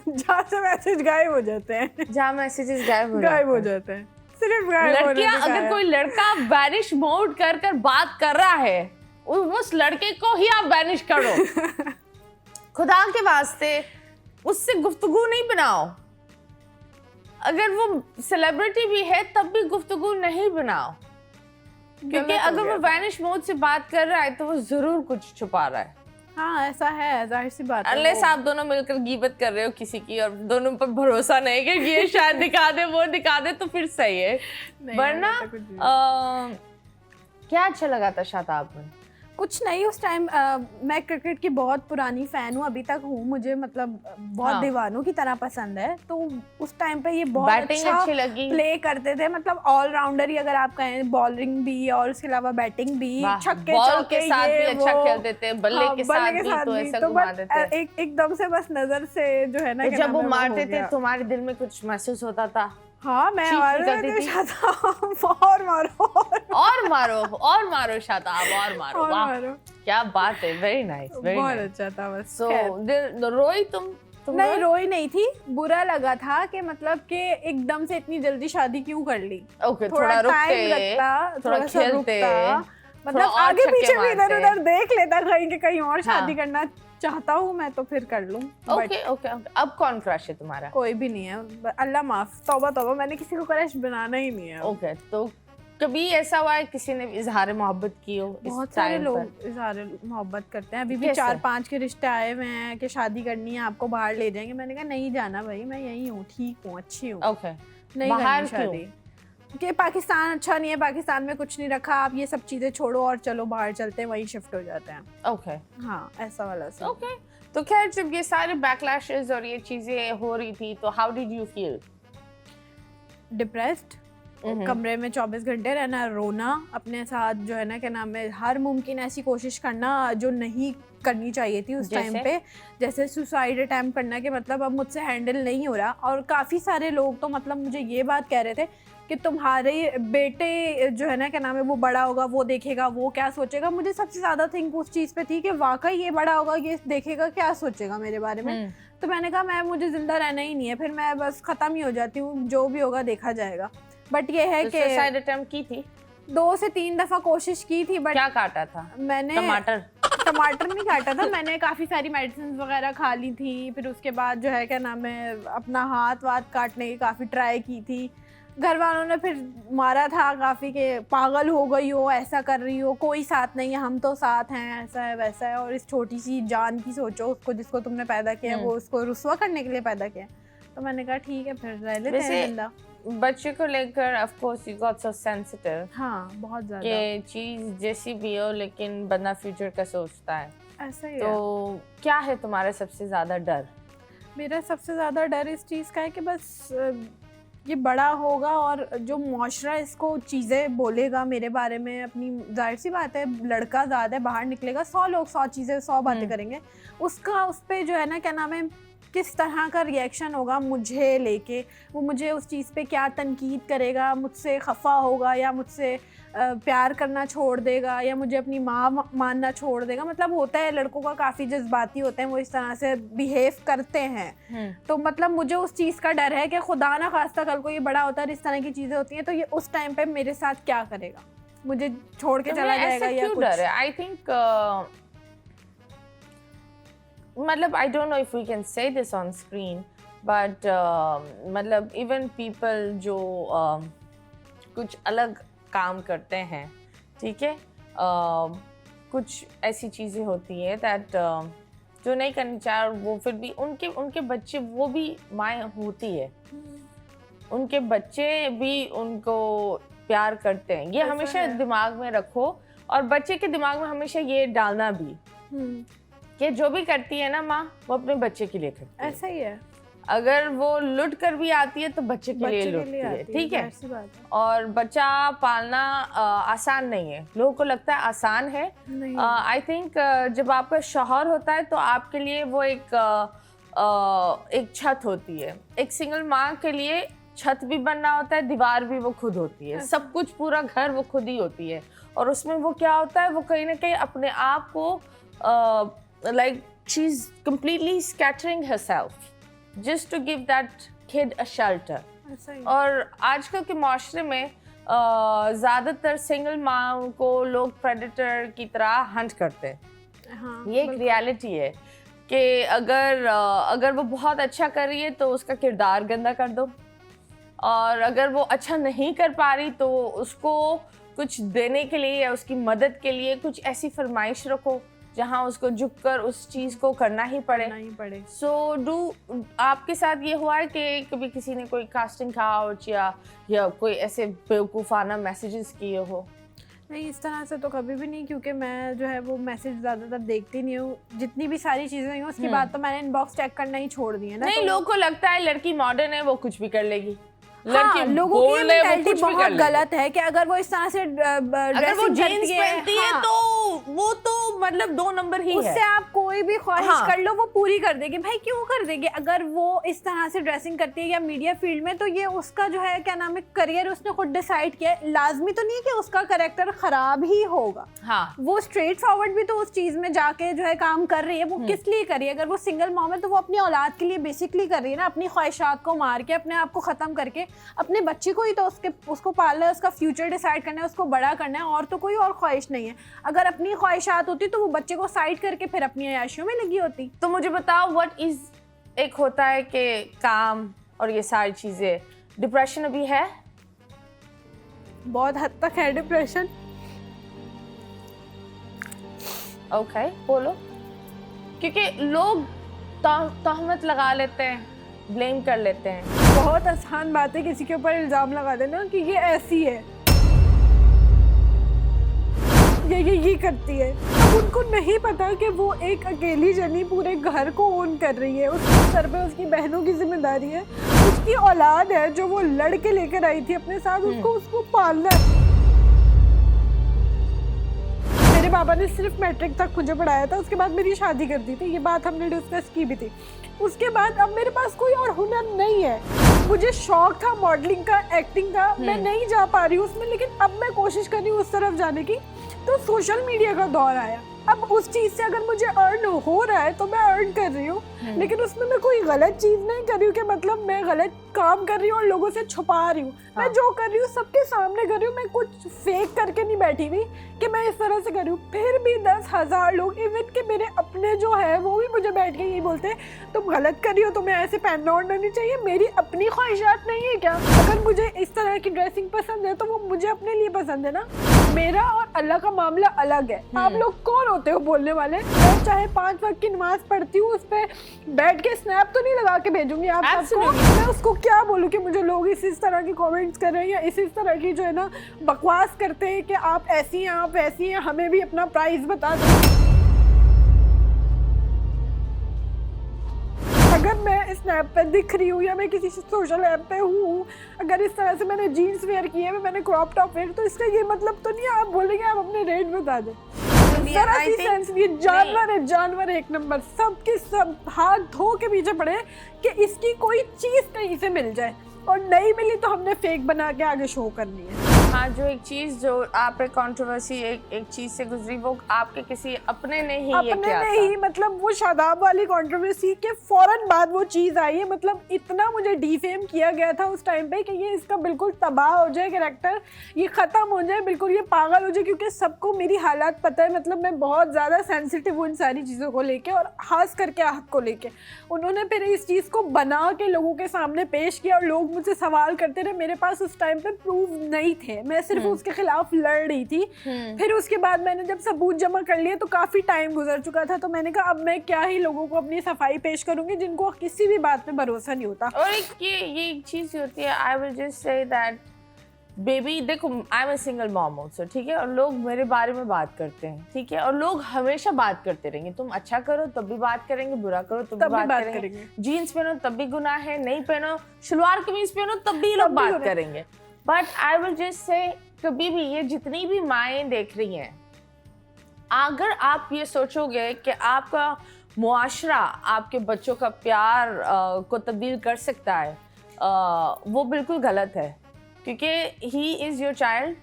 जहाँ से मैसेज गायब हो जाते हैं।
जहाँ मैसेजेस गायब
हो जाते हैं, सिर्फ गायब होने
लड़कियां,
के
अगर
कारण।
कोई लड़का वैनिश मोड कर बात कर रहा है, उस लड़के को ही आप वैनिश करो। खुदा के वास्ते उससे गुफ्तगू नहीं बनाओ। अगर वो सेलिब्रिटी भी है तब भी गुफ्तगू नहीं बनाओ, क्योंकि अगर वो वैनिश मोड से बात कर रहा है तो वो जरूर कुछ छुपा रहा है।
हाँ, ऐसा है, जाहिर सी बात है।
अनलेस आप दोनों मिलकर गीबत कर रहे हो किसी की और दोनों पर भरोसा नहीं कि ये शायद दिखा दे वो दिखा दे, तो फिर सही है। वरना क्या अच्छा लगा था शादाब में?
कुछ नहीं, उस टाइम मैं क्रिकेट की बहुत पुरानी फ़ैन हूँ, अभी तक हूँ। मुझे मतलब बहुत दीवानों की तरह पसंद है। तो उस टाइम पे ये बहुत अच्छा
अच्छी लगी,
प्ले करते थे। मतलब ऑलराउंडर ही अगर आप कहें, बॉलिंग भी और उसके अलावा बैटिंग भी, छक्के चौके
के साथ भी अच्छा खेलते थे, बल्ले के साथ भी तो ऐसा घुमा देते थे।
एकदम से बस नजर से जो है ना,
जब वो मारते थे तुम्हारे दिल में कुछ महसूस होता था?
हाँ, मैं
और
मारो
और मारो शादाब, और मारो। वाह, क्या बात है, वेरी नाइस, वेरी
बहुत
नाइस।
अच्छा था। बस
सो रोई तुम
नहीं, रोई नहीं थी। बुरा लगा था कि मतलब कि एकदम से इतनी जल्दी शादी क्यों कर ली।
ओके, थोड़ा रुकते, थोड़ा खेलते,
मतलब आगे पीछे भी इधर उधर देख लेता कहीं कि कहीं और शादी करना चाहता हूँ मैं तो फिर कर लूँ।
Okay okay. अब कौन क्रश है तुम्हारा?
कोई भी नहीं है, अल्लाह माफ। तौबा तौबा, मैंने किसी को क्रश बनाना ही नहीं है।
ओके, तो कभी ऐसा हुआ है किसी ने इजहार मोहब्बत की हो?
बहुत सारे लोग इजहार मोहब्बत करते हैं। अभी भी 4-5 के रिश्ते आए हुए हैं कि शादी करनी है, आपको बाहर ले जाएंगे। मैंने कहा नहीं जाना भाई, मैं यहीं हूँ, ठीक हूँ, अच्छी हूँ।
ओके,
नहीं करनी शादी कि पाकिस्तान अच्छा नहीं है, पाकिस्तान में कुछ नहीं रखा, आप ये सब चीजें छोड़ो और चलो बाहर चलते हैं, वहीं शिफ्ट हो जाते हैं।
ओके,
हाँ, ऐसा वाला सब।
ओके, तो खैर जब ये सारे बैकलैशेस और ये चीजें हो रही थी तो how did you feel?
Depressed, कमरे में 24 घंटे रहना, रोना, अपने साथ जो है ना, क्या नाम है, हर मुमकिन ऐसी कोशिश करना जो नहीं करनी चाहिए थी उस टाइम पे। जैसे सुसाइड अटैम्प्ट करना कि मतलब अब मुझसे हैंडल नहीं हो रहा। और काफ़ी सारे लोग तो मतलब मुझे ये बात कह रहे थे कि तुम्हारे बेटे जो है ना, क्या नाम है, वो बड़ा होगा, वो देखेगा, वो क्या सोचेगा। मुझे सबसे ज़्यादा थिंक उस चीज़ पे थी कि वाकई ये बड़ा होगा, ये देखेगा, क्या सोचेगा मेरे बारे में। तो मैंने कहा मुझे ज़िंदा रहना ही नहीं है, फिर मैं बस ख़त्म ही हो जाती हूँ, जो भी होगा देखा जाएगा। बट ये है कि
सुसाइड अटेम्प्ट की थी?
2 से 3 दफ़ा कोशिश की थी। बट
क्या काटा था?
मैंने टमाटर नहीं काटा था। मैंने काफ़ी सारी मेडिसिन वगैरह खा ली थी। फिर उसके बाद जो है, क्या नाम है, अपना हाथ वाथ काटने की काफ़ी ट्राई की थी। घर वालों ने फिर मारा था काफ़ी कि पागल हो गई हो, ऐसा कर रही हो, कोई साथ नहीं है, हम तो साथ हैं, ऐसा है वैसा है। और इस छोटी सी जान की सोचो, उसको जिसको तुमने पैदा किया, वो उसको रुस्वा करने के लिए पैदा किया। तो मैंने कहा ठीक है, फिर रह लेते हैं जिंदा।
बच्चे को लेकर of course you got so sensitive.
हाँ, बहुत ज़्यादा।
कि चीज़ जैसी भी हो, लेकिन बंदा फ्यूचर का सोचता है।
ऐसा ही
तो क्या है तुम्हारा सबसे ज़्यादा डर?
मेरा सबसे ज़्यादा डर इस चीज़ का है कि बस ये बड़ा होगा और जो मुआशरा इसको चीज़ें बोलेगा मेरे बारे में, अपनी, जाहिर सी बात है, लड़का ज़्यादा है, बाहर निकलेगा, 100 लोग 100 चीज़ें 100 बातें करेंगे। उसका उस पर जो है ना, क्या नाम है, किस तरह का रिएक्शन होगा मुझे लेके, वो मुझे उस चीज़ पे क्या तनकीद करेगा, मुझसे खफा होगा या मुझसे प्यार करना छोड़ देगा या मुझे अपनी माँ मानना छोड़ देगा। मतलब होता है लड़कों का काफ़ी जज्बाती होते हैं, वो इस तरह से बिहेव करते हैं। तो मतलब मुझे उस चीज़ का डर है कि खुदा ना खास्ता कल को ये बड़ा होता है, इस तरह की चीज़ें होती हैं, तो ये उस टाइम पे मेरे साथ क्या करेगा, मुझे छोड़ के चला जाएगा या कुछ।
डर है? आई थिंक मतलब I don't know if we can say this on screen, but मतलब even people जो कुछ अलग काम करते हैं, ठीक है, कुछ ऐसी चीज़ें होती हैं that जो नहीं करनी चाहिए, और वो फिर भी उनके बच्चे, वो भी माँ होती है, उनके बच्चे भी उनको प्यार करते हैं। ये हमेशा दिमाग में रखो, और बच्चे के दिमाग में हमेशा ये डालना भी कि जो भी करती है ना माँ, वो अपने बच्चे के लिए करती है।
ऐसा ही है।
अगर वो लुट कर भी आती है तो बच्चे के लिए लुटती है, ठीक है। और बच्चा पालना आसान नहीं है। लोगों को लगता है आसान है। आई थिंक जब आपका शौहर होता है तो आपके लिए वो एक छत होती है। एक सिंगल माँ के लिए छत भी बनना होता है, दीवार भी वो खुद होती है, सब कुछ, पूरा घर वो खुद ही होती है। और उसमें वो क्या होता है, वो कहीं ना कहीं अपने आप को like she is completely scattering herself just to give that kid a shelter। और आजकल के माशरे में ज़्यादातर सिंगल माँ को लोग प्रेडेटर की तरह हंट करते हैं।
हाँ,
ये एक रियलिटी है कि अगर वो बहुत अच्छा कर रही है तो उसका किरदार गंदा कर दो, और अगर वो अच्छा नहीं कर पा रही तो उसको कुछ देने के लिए या उसकी मदद के लिए कुछ ऐसी फरमाइश रखो जहाँ उसको झुककर उस चीज़ को करना ही पड़े। सो आपके साथ ये हुआ है कि कभी किसी ने कोई कास्टिंग काउच या कोई ऐसे बेवकूफ़ाना मैसेजेस किए हो?
नहीं, इस तरह से तो कभी भी नहीं, क्योंकि मैं जो है वो मैसेज ज़्यादातर देखती नहीं हूँ। जितनी भी सारी चीज़ें हुई उसके बाद तो मैंने इनबॉक्स चेक करना ही छोड़ दिया ना।
नहीं, लोगों को लगता है लड़की मॉडर्न है, वो कुछ भी कर लेगी।
हाँ, लोगों की मेंटालिटी बहुत गलत है कि अगर वो इस तरह से ड्रेसिंग
जीन्स पहनती है तो वो तो मतलब 2 नंबर ही है।
उससे आप कोई भी ख्वाहिश कर लो वो पूरी कर देगी। भाई क्यों कर देगी? अगर वो इस तरह से ड्रेसिंग करती है या मीडिया फील्ड में, तो ये उसका जो है क्या नाम है करियर उसने खुद डिसाइड किया है। लाजमी तो नहीं कि उसका कैरेक्टर खराब ही होगा।
हाँ,
वो स्ट्रेट फॉरवर्ड भी तो उस चीज में जाके जो है काम कर रही है। वो किस लिए कर रही है? अगर वो सिंगल मॉम है तो वो अपनी औलाद के लिए बेसिकली कर रही है ना, अपनी ख्वाहिशात को मार के, अपने आप को खत्म करके अपने बच्चे को ही तो उसको पालना है, उसका फ्यूचर डिसाइड करना है, उसको बड़ा करना है, और तो कोई और ख्वाहिश नहीं है। अगर अपनी ख्वाहिशात होती तो वो बच्चे को साइड करके फिर अपनी अयाशियों में लगी होती।
तो मुझे बताओ, व्हाट इज, एक होता है कि काम और ये सारी चीजें, डिप्रेशन अभी है?
बहुत हद तक है डिप्रेशन।
ओके, बोलो। क्योंकि लोग तहमत लगा लेते हैं, ब्लेम कर लेते हैं।
बहुत आसान बात है किसी के ऊपर इल्जाम लगा देना कि ये ऐसी है, ये करती है। अब उनको नहीं पता कि वो एक अकेली जनी पूरे घर को ओन कर रही है। उसके सर पे उसकी बहनों की जिम्मेदारी है, उसकी औलाद है जो वो लड़के लेकर आई थी अपने साथ, उसको पालना है। मेरे बाबा ने सिर्फ मैट्रिक तक मुझे पढ़ाया था, उसके बाद मेरी शादी कर दी थी। ये बात हमने डिस्कस की भी थी। उसके बाद अब मेरे पास कोई और हुनर नहीं है। मुझे शौक था मॉडलिंग का, एक्टिंग का, मैं नहीं जा पा रही हूँ उसमें, लेकिन अब मैं कोशिश कर रही हूँ उस तरफ जाने की। तो सोशल मीडिया का दौर आया। अब उस चीज़ से अगर मुझे अर्न हो रहा है तो मैं अर्न कर रही हूँ, लेकिन उसमें मैं कोई गलत चीज़ नहीं कर रही हूँ कि मतलब मैं गलत काम कर रही हूँ और लोगों से छुपा रही हूँ। मैं जो कर रही हूँ सबके सामने कर रही हूँ। मैं कुछ फेक करके नहीं बैठी हुई कि मैं इस तरह से कर रही हूँ। फिर भी 10,000 लोग, इवन के मेरे अपने जो है वो भी मुझे बैठ के यही बोलते हैं तुम गलत कर रही हो, तुम्हें ऐसे पहनना ओढ़ना नहीं चाहिए। मेरी अपनी ख्वाहिशात नहीं है क्या? अगर मुझे इस तरह की ड्रेसिंग पसंद है तो वो मुझे अपने लिए पसंद है ना। मेरा और अल्लाह का मामला अलग है। आप लोग कौन होते हो बोलने वाले? मैं चाहे 5 वक्त की नमाज पढ़ती हूँ, उस पर बैठ के स्नैप तो नहीं लगा के भेजूंगी आप सबको। मैं उसको क्या बोलूँ कि मुझे लोग इस तरह की कमेंट्स कर रहे हैं या इस तरह की जो है ना बकवास करते हैं कि आप ऐसी हैं, आप वैसी हैं, हमें भी अपना प्राइस बता दो। अगर मैं स्नैप पे दिख रही हूँ या मैं किसी सोशल ऐप पे हूँ, अगर इस तरह से मैंने जीन्स वेयर किए है, मैंने क्रॉप टॉप वेयर, तो इसका ये मतलब तो नहीं आप बोलेंगे आप अपने रेट बता दें। जानवर एक नंबर, सबके सब हाथ धो के पीछे पड़े कि इसकी कोई चीज कहीं से मिल जाए, और नहीं मिली तो हमने फेक बना के आगे शो करनी है।
हाँ, जो एक चीज जो आप पे कंट्रोवर्सी एक चीज से गुजरी वो आपके किसी अपने ने ही ये
अपने
किया
ने
था।
ही, मतलब वो शादाब वाली कंट्रोवर्सी के फौरन बाद वो चीज़ आई है। मतलब इतना मुझे डिफेम किया गया था उस टाइम पे कि ये इसका बिल्कुल तबाह हो जाए कैरेक्टर, ये ख़त्म हो जाए, बिल्कुल ये पागल हो जाए, क्योंकि सबको मेरी हालात पता है। मतलब मैं बहुत ज़्यादा सेंसिटिव हूँ इन सारी चीज़ों को लेके, और खास करके आहत को लेके। उन्होंने फिर इस चीज़ को बना के लोगों के सामने पेश किया और लोग मुझसे सवाल करते रहे। मेरे पास उस टाइम पे प्रूफ नहीं थे, मैं सिर्फ उसके खिलाफ लड़ रही थी। फिर उसके बाद मैंने जब सबूत जमा कर लिए तो काफ़ी टाइम गुजर चुका था, तो मैंने कहा अब मैं क्या ही लोगों को अपनी सफाई पेश करूंगी जिनको किसी भी बात पे भरोसा नहीं होता।
और ये एक चीज होती है, I will just say that baby, देखो I am a single mom also, ठीक है, और लोग मेरे बारे में बात करते हैं, ठीक है, और लोग हमेशा बात करते रहेंगे। तुम अच्छा करो तब भी बात करेंगे, बुरा करो तब भी बात करेंगे। जीन्स पहनो तब भी गुनाह है, नहीं पहनो, सलवार कमीज पहनो तब भी लोग बात करेंगे। बट आई विल जस्ट से, कभी भी ये जितनी भी माएँ देख रही हैं, अगर आप ये सोचोगे कि आपका मुआशरा आपके बच्चों का प्यार को तब्दील कर सकता है, वो बिल्कुल गलत है, क्योंकि ही इज़ योर चाइल्ड,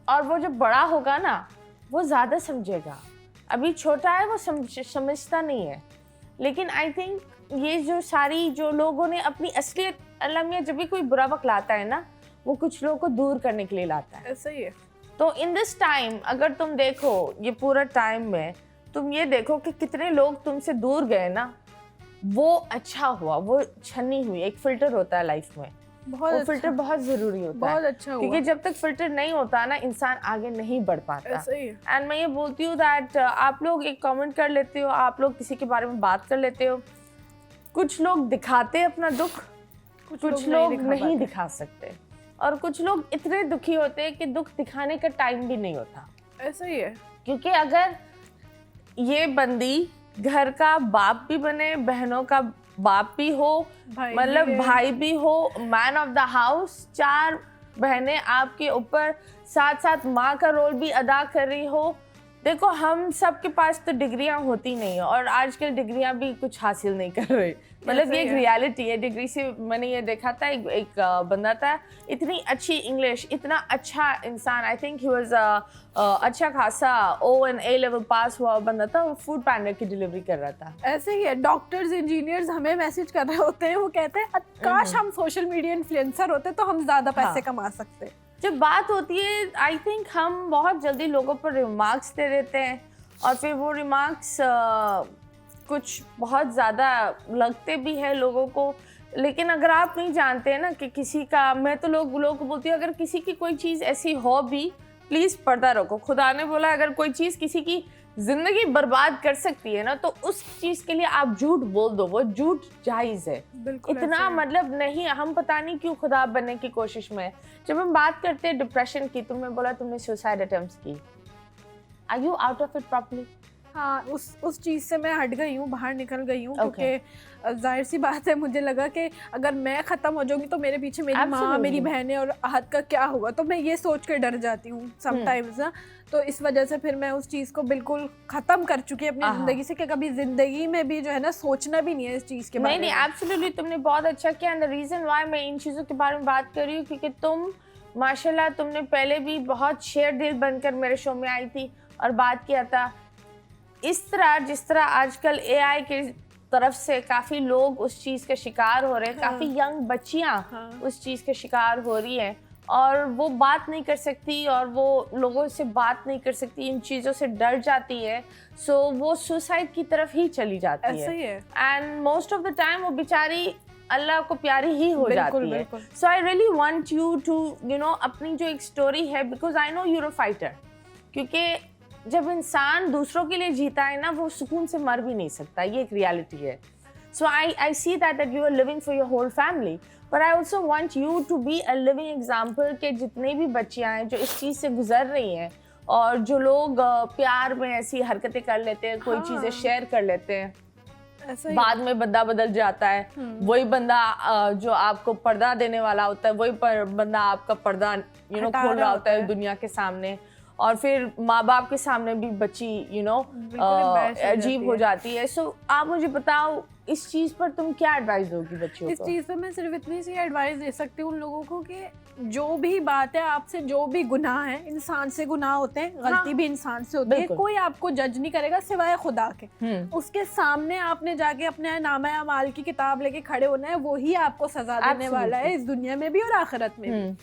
और वो जब बड़ा होगा ना वो ज़्यादा समझेगा। अभी छोटा है, वो समझता नहीं है। लेकिन आई थिंक ये जो लोगों ने अपनी असलियत, अल्लाह मियाँ जब भी कोई बुरा वक्त लाता है ना, वो कुछ लोगों को दूर करने के लिए लाता है।
ऐसा ही है।
तो इन दिस टाइम अगर तुम देखो, ये पूरा टाइम में तुम ये देखो कि कितने लोग तुमसे दूर गए ना, वो अच्छा हुआ, वो छन्नी हुई। एक फिल्टर होता है लाइफ में,
बहुत
वो फिल्टर बहुत जरूरी होता है,
बहुत अच्छा हुआ।
क्योंकि जब तक फिल्टर नहीं होता ना, इंसान आगे नहीं बढ़ पाता।
ऐसा ही है।
एंड मैं ये बोलती हूँ दैट आप लोग एक कमेंट कर लेते हो, आप लोग किसी के बारे में बात कर लेते हो, कुछ लोग दिखाते अपना दुख, कुछ लोग नहीं दिखा सकते, और कुछ लोग इतने दुखी होते हैं कि दुख दिखाने का टाइम भी नहीं होता।
ऐसा ही है,
क्योंकि अगर ये बंदी घर का बाप भी बने, बहनों का बाप भी हो, मतलब भाई भी हो, मैन ऑफ द हाउस, 4 बहनें आपके ऊपर साथ साथ माँ का रोल भी अदा कर रही हो। देखो हम सब के पास तो डिग्रियां होती नहीं है, और आजकल डिग्रियां भी कुछ हासिल नहीं कर रही, मतलब ये एक रियलिटी है। डिग्री से मैंने ये देखा था, एक बंदा था, इतनी अच्छी इंग्लिश, इतना अच्छा इंसान, आई थिंक ही वाज अच्छा खासा O and A level pass हुआ बंदा था, वो फूड पैंडा की डिलीवरी कर रहा था।
ऐसे ही है। डॉक्टर्स, इंजीनियर्स हमें मैसेज कर रहे होते हैं, वो कहते हैं काश हम सोशल मीडिया इन्फ्लुएंसर होते तो हम ज्यादा पैसे कमा सकते।
जब बात होती है, आई थिंक हम बहुत जल्दी लोगों पर रिमार्क्स दे देते हैं, और फिर वो रिमार्क्स कुछ बहुत ज़्यादा लगते भी है लोगों को। लेकिन अगर आप नहीं जानते हैं ना कि किसी का, मैं तो लोगों को बोलती हूँ, अगर किसी की कोई चीज़ ऐसी हो भी, प्लीज़ पर्दा रखो। खुदा ने बोला अगर कोई चीज़ किसी की ज़िंदगी बर्बाद कर सकती है ना, तो उस चीज़ के लिए आप झूठ बोल दो, वो झूठ जायज़ है। इतना मतलब नहीं, हम पता नहीं क्यों खुदा बनने की कोशिश में। जब हम बात करते हैं डिप्रेशन की, तुमने बोला तुमने सुसाइड अटेम्प्ट्स की, are you out of it properly?
हाँ, उस चीज़ से मैं हट गई हूँ, बाहर निकल गई हूँ, क्योंकि जाहिर सी बात है, मुझे लगा कि अगर मैं ख़त्म हो जाऊंगी तो मेरे पीछे मेरी माँ, मेरी बहनें और आहत का क्या होगा। तो मैं ये सोच कर डर जाती हूँ समटाइम्स ना, तो इस वजह से फिर मैं उस चीज़ को बिल्कुल ख़त्म कर चुकी है अपनी ज़िंदगी से, कि कभी ज़िंदगी में भी जो है ना सोचना भी नहीं है इस चीज़ के बारे में।
नहीं, एब्सोल्युटली तुमने बहुत अच्छा किया। एंड द रीज़न वाई मैं इन चीज़ों के बारे में बात कर रही हूँ, क्योंकि तुम माशाल्लाह, तुमने पहले भी बहुत शेयर दिल बनकर मेरे शो में आई थी और बात किया था। इस तरह जिस तरह आजकल AI की तरफ से काफ़ी लोग उस चीज़ के शिकार हो रहे हैं, काफ़ी यंग बच्चियाँ उस चीज़ के शिकार हो रही हैं, और वो बात नहीं कर सकती, और वो लोगों से बात नहीं कर सकती, इन चीज़ों से डर जाती है, सो वो सुसाइड की तरफ ही चली जाती है।
ऐसा ही है।
And most of the time वो बेचारी अल्लाह को प्यारी ही हो जाती है। So I really want you to अपनी जो एक स्टोरी है, because I know you're a fighter, क्योंकि जब इंसान दूसरों के लिए जीता है ना, वो सुकून से मर भी नहीं सकता, ये एक रियलिटी है। So I see that you are living for your whole family, but I also want you to be a living example के जितने भी बच्चियाँ हैं जो इस चीज़ से गुजर रही हैं, और जो लोग प्यार में ऐसी हरकतें कर लेते हैं, कोई चीज़ें शेयर कर लेते हैं, बाद में बंदा बदल जाता है, वही बंदा जो आपको पर्दा देने वाला होता है, वही बंदा आपका पर्दा खोल रहा होता है दुनिया के सामने, और फिर माँ बाप के सामने भी बच्ची अजीब हो जाती है। सो आप मुझे बताओ इस चीज़ पर तुम क्या एडवाइस दोगी बच्चों को?
इस चीज़ पे मैं सिर्फ इतनी सी एडवाइस दे सकती हूँ उन लोगों को कि जो भी बात है आपसे, जो भी गुनाह है, इंसान से गुनाह होते हैं, गलती भी इंसान से होती है, कोई आपको जज नहीं करेगा सिवाय खुदा के। उसके सामने आपने जाके अपने नामा अमाल की किताब लेके खड़े होना है, वही आपको सजा देने वाला है इस दुनिया में भी और आखिरत में भी।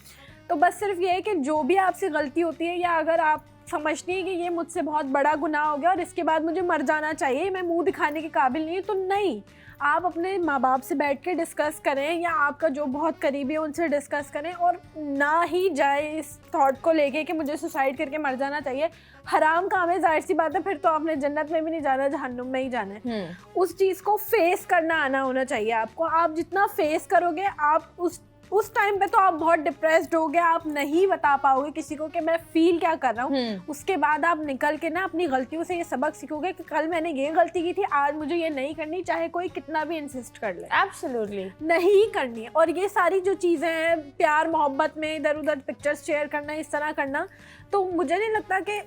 तो बस सिर्फ ये है कि जो भी आपसे गलती होती है, या अगर आप समझती हैं कि ये मुझसे बहुत बड़ा गुनाह हो गया और इसके बाद मुझे मर जाना चाहिए, मैं मुंह दिखाने के काबिल नहीं हूँ, तो नहीं, आप अपने माँ बाप से बैठ के डिस्कस करें या आपका जो बहुत करीबी है उनसे डिस्कस करें, और ना ही जाए इस थॉट को लेके कि मुझे सुसाइड करके मर जाना चाहिए। हराम काम है, जाहिर सी बात है, फिर तो आपने जन्नत में भी नहीं जाना, जहन्नुम में ही जाना है। उस चीज़ को फेस करना आना होना चाहिए आपको। आप जितना फेस करोगे, आप उस टाइम पे तो आप बहुत डिप्रेस्ड हो गए, आप नहीं बता पाओगे किसी को कि मैं फील क्या कर रहा हूँ। उसके बाद आप निकल के ना अपनी गलतियों से ये सबक सीखोगे कि कल मैंने ये गलती की थी, आज मुझे ये नहीं करनी, चाहे कोई कितना भी इंसिस्ट कर ले।
एब्सोल्युटली
नहीं करनी है। और ये सारी जो चीज़ें हैं, प्यार मोहब्बत में इधर उधर पिक्चर्स शेयर करना, इस तरह करना, तो मुझे नहीं लगता कि,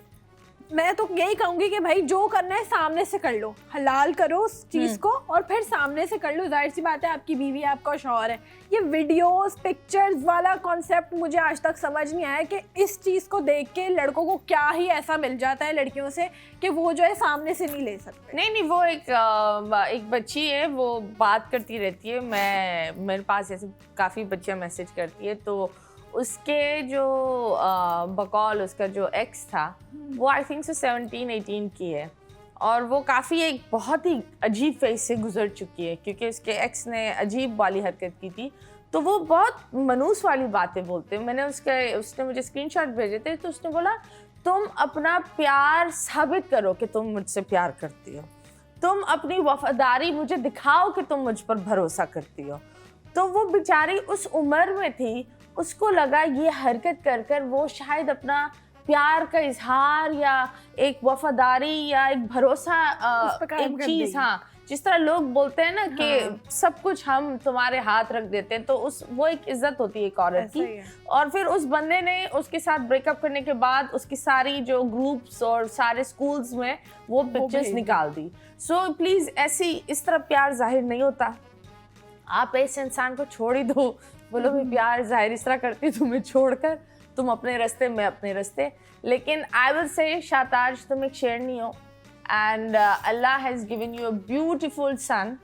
मैं तो यही कहूँगी कि भाई जो करना है सामने से कर लो, हलाल करो उस चीज़ को और फिर सामने से कर लो। जाहिर सी बात है आपकी बीवी आपका शौहर है। ये वीडियोस पिक्चर्स वाला कॉन्सेप्ट मुझे आज तक समझ नहीं आया कि इस चीज़ को देख के लड़कों को क्या ही ऐसा मिल जाता है लड़कियों से कि वो जो है सामने से नहीं ले सकते।
नहीं, वो एक बच्ची है, वो बात करती रहती है, मेरे पास ऐसे काफ़ी बच्चियाँ मैसेज करती है, तो उसके जो बकौल उसका जो एक्स था वो आई थिंक से 17-18 की है, और वो काफ़ी एक बहुत ही अजीब फेज से गुजर चुकी है क्योंकि उसके एक्स ने अजीब वाली हरकत की थी। तो वो बहुत मनूस वाली बातें बोलते हैं। उसने मुझे स्क्रीनशॉट भेजे थे, तो उसने बोला तुम अपना प्यार साबित करो कि तुम मुझसे प्यार करती हो, तुम अपनी वफादारी मुझे दिखाओ कि तुम मुझ पर भरोसा करती हो। तो वो बेचारी उस उम्र में थी, उसको लगा ये हरकत कर कर वो शायद अपना प्यार का इजहार या एक वफादारी या एक भरोसा एक चीज़, हाँ, जिस तरह लोग बोलते हैं ना कि सब कुछ हम तुम्हारे हाथ रख देते हैं, तो वो एक इज्जत होती है एक औरत की। और फिर उस बंदे ने उसके साथ ब्रेकअप करने के बाद उसकी सारी जो ग्रुप्स और सारे स्कूल्स में वो पिक्चर्स निकाल दी। सो प्लीज़ ऐसी इस तरह प्यार जाहिर नहीं होता। आप ऐसे इंसान को छोड़ ही दो, बोलो मैं प्यार जाहिर इस तरह करती तुम्हें छोड़कर, तुम अपने रास्ते मैं अपने रास्ते। लेकिन आई विल से शाताज तुम एक शेरनी हो, and Allah has given you a beautiful son,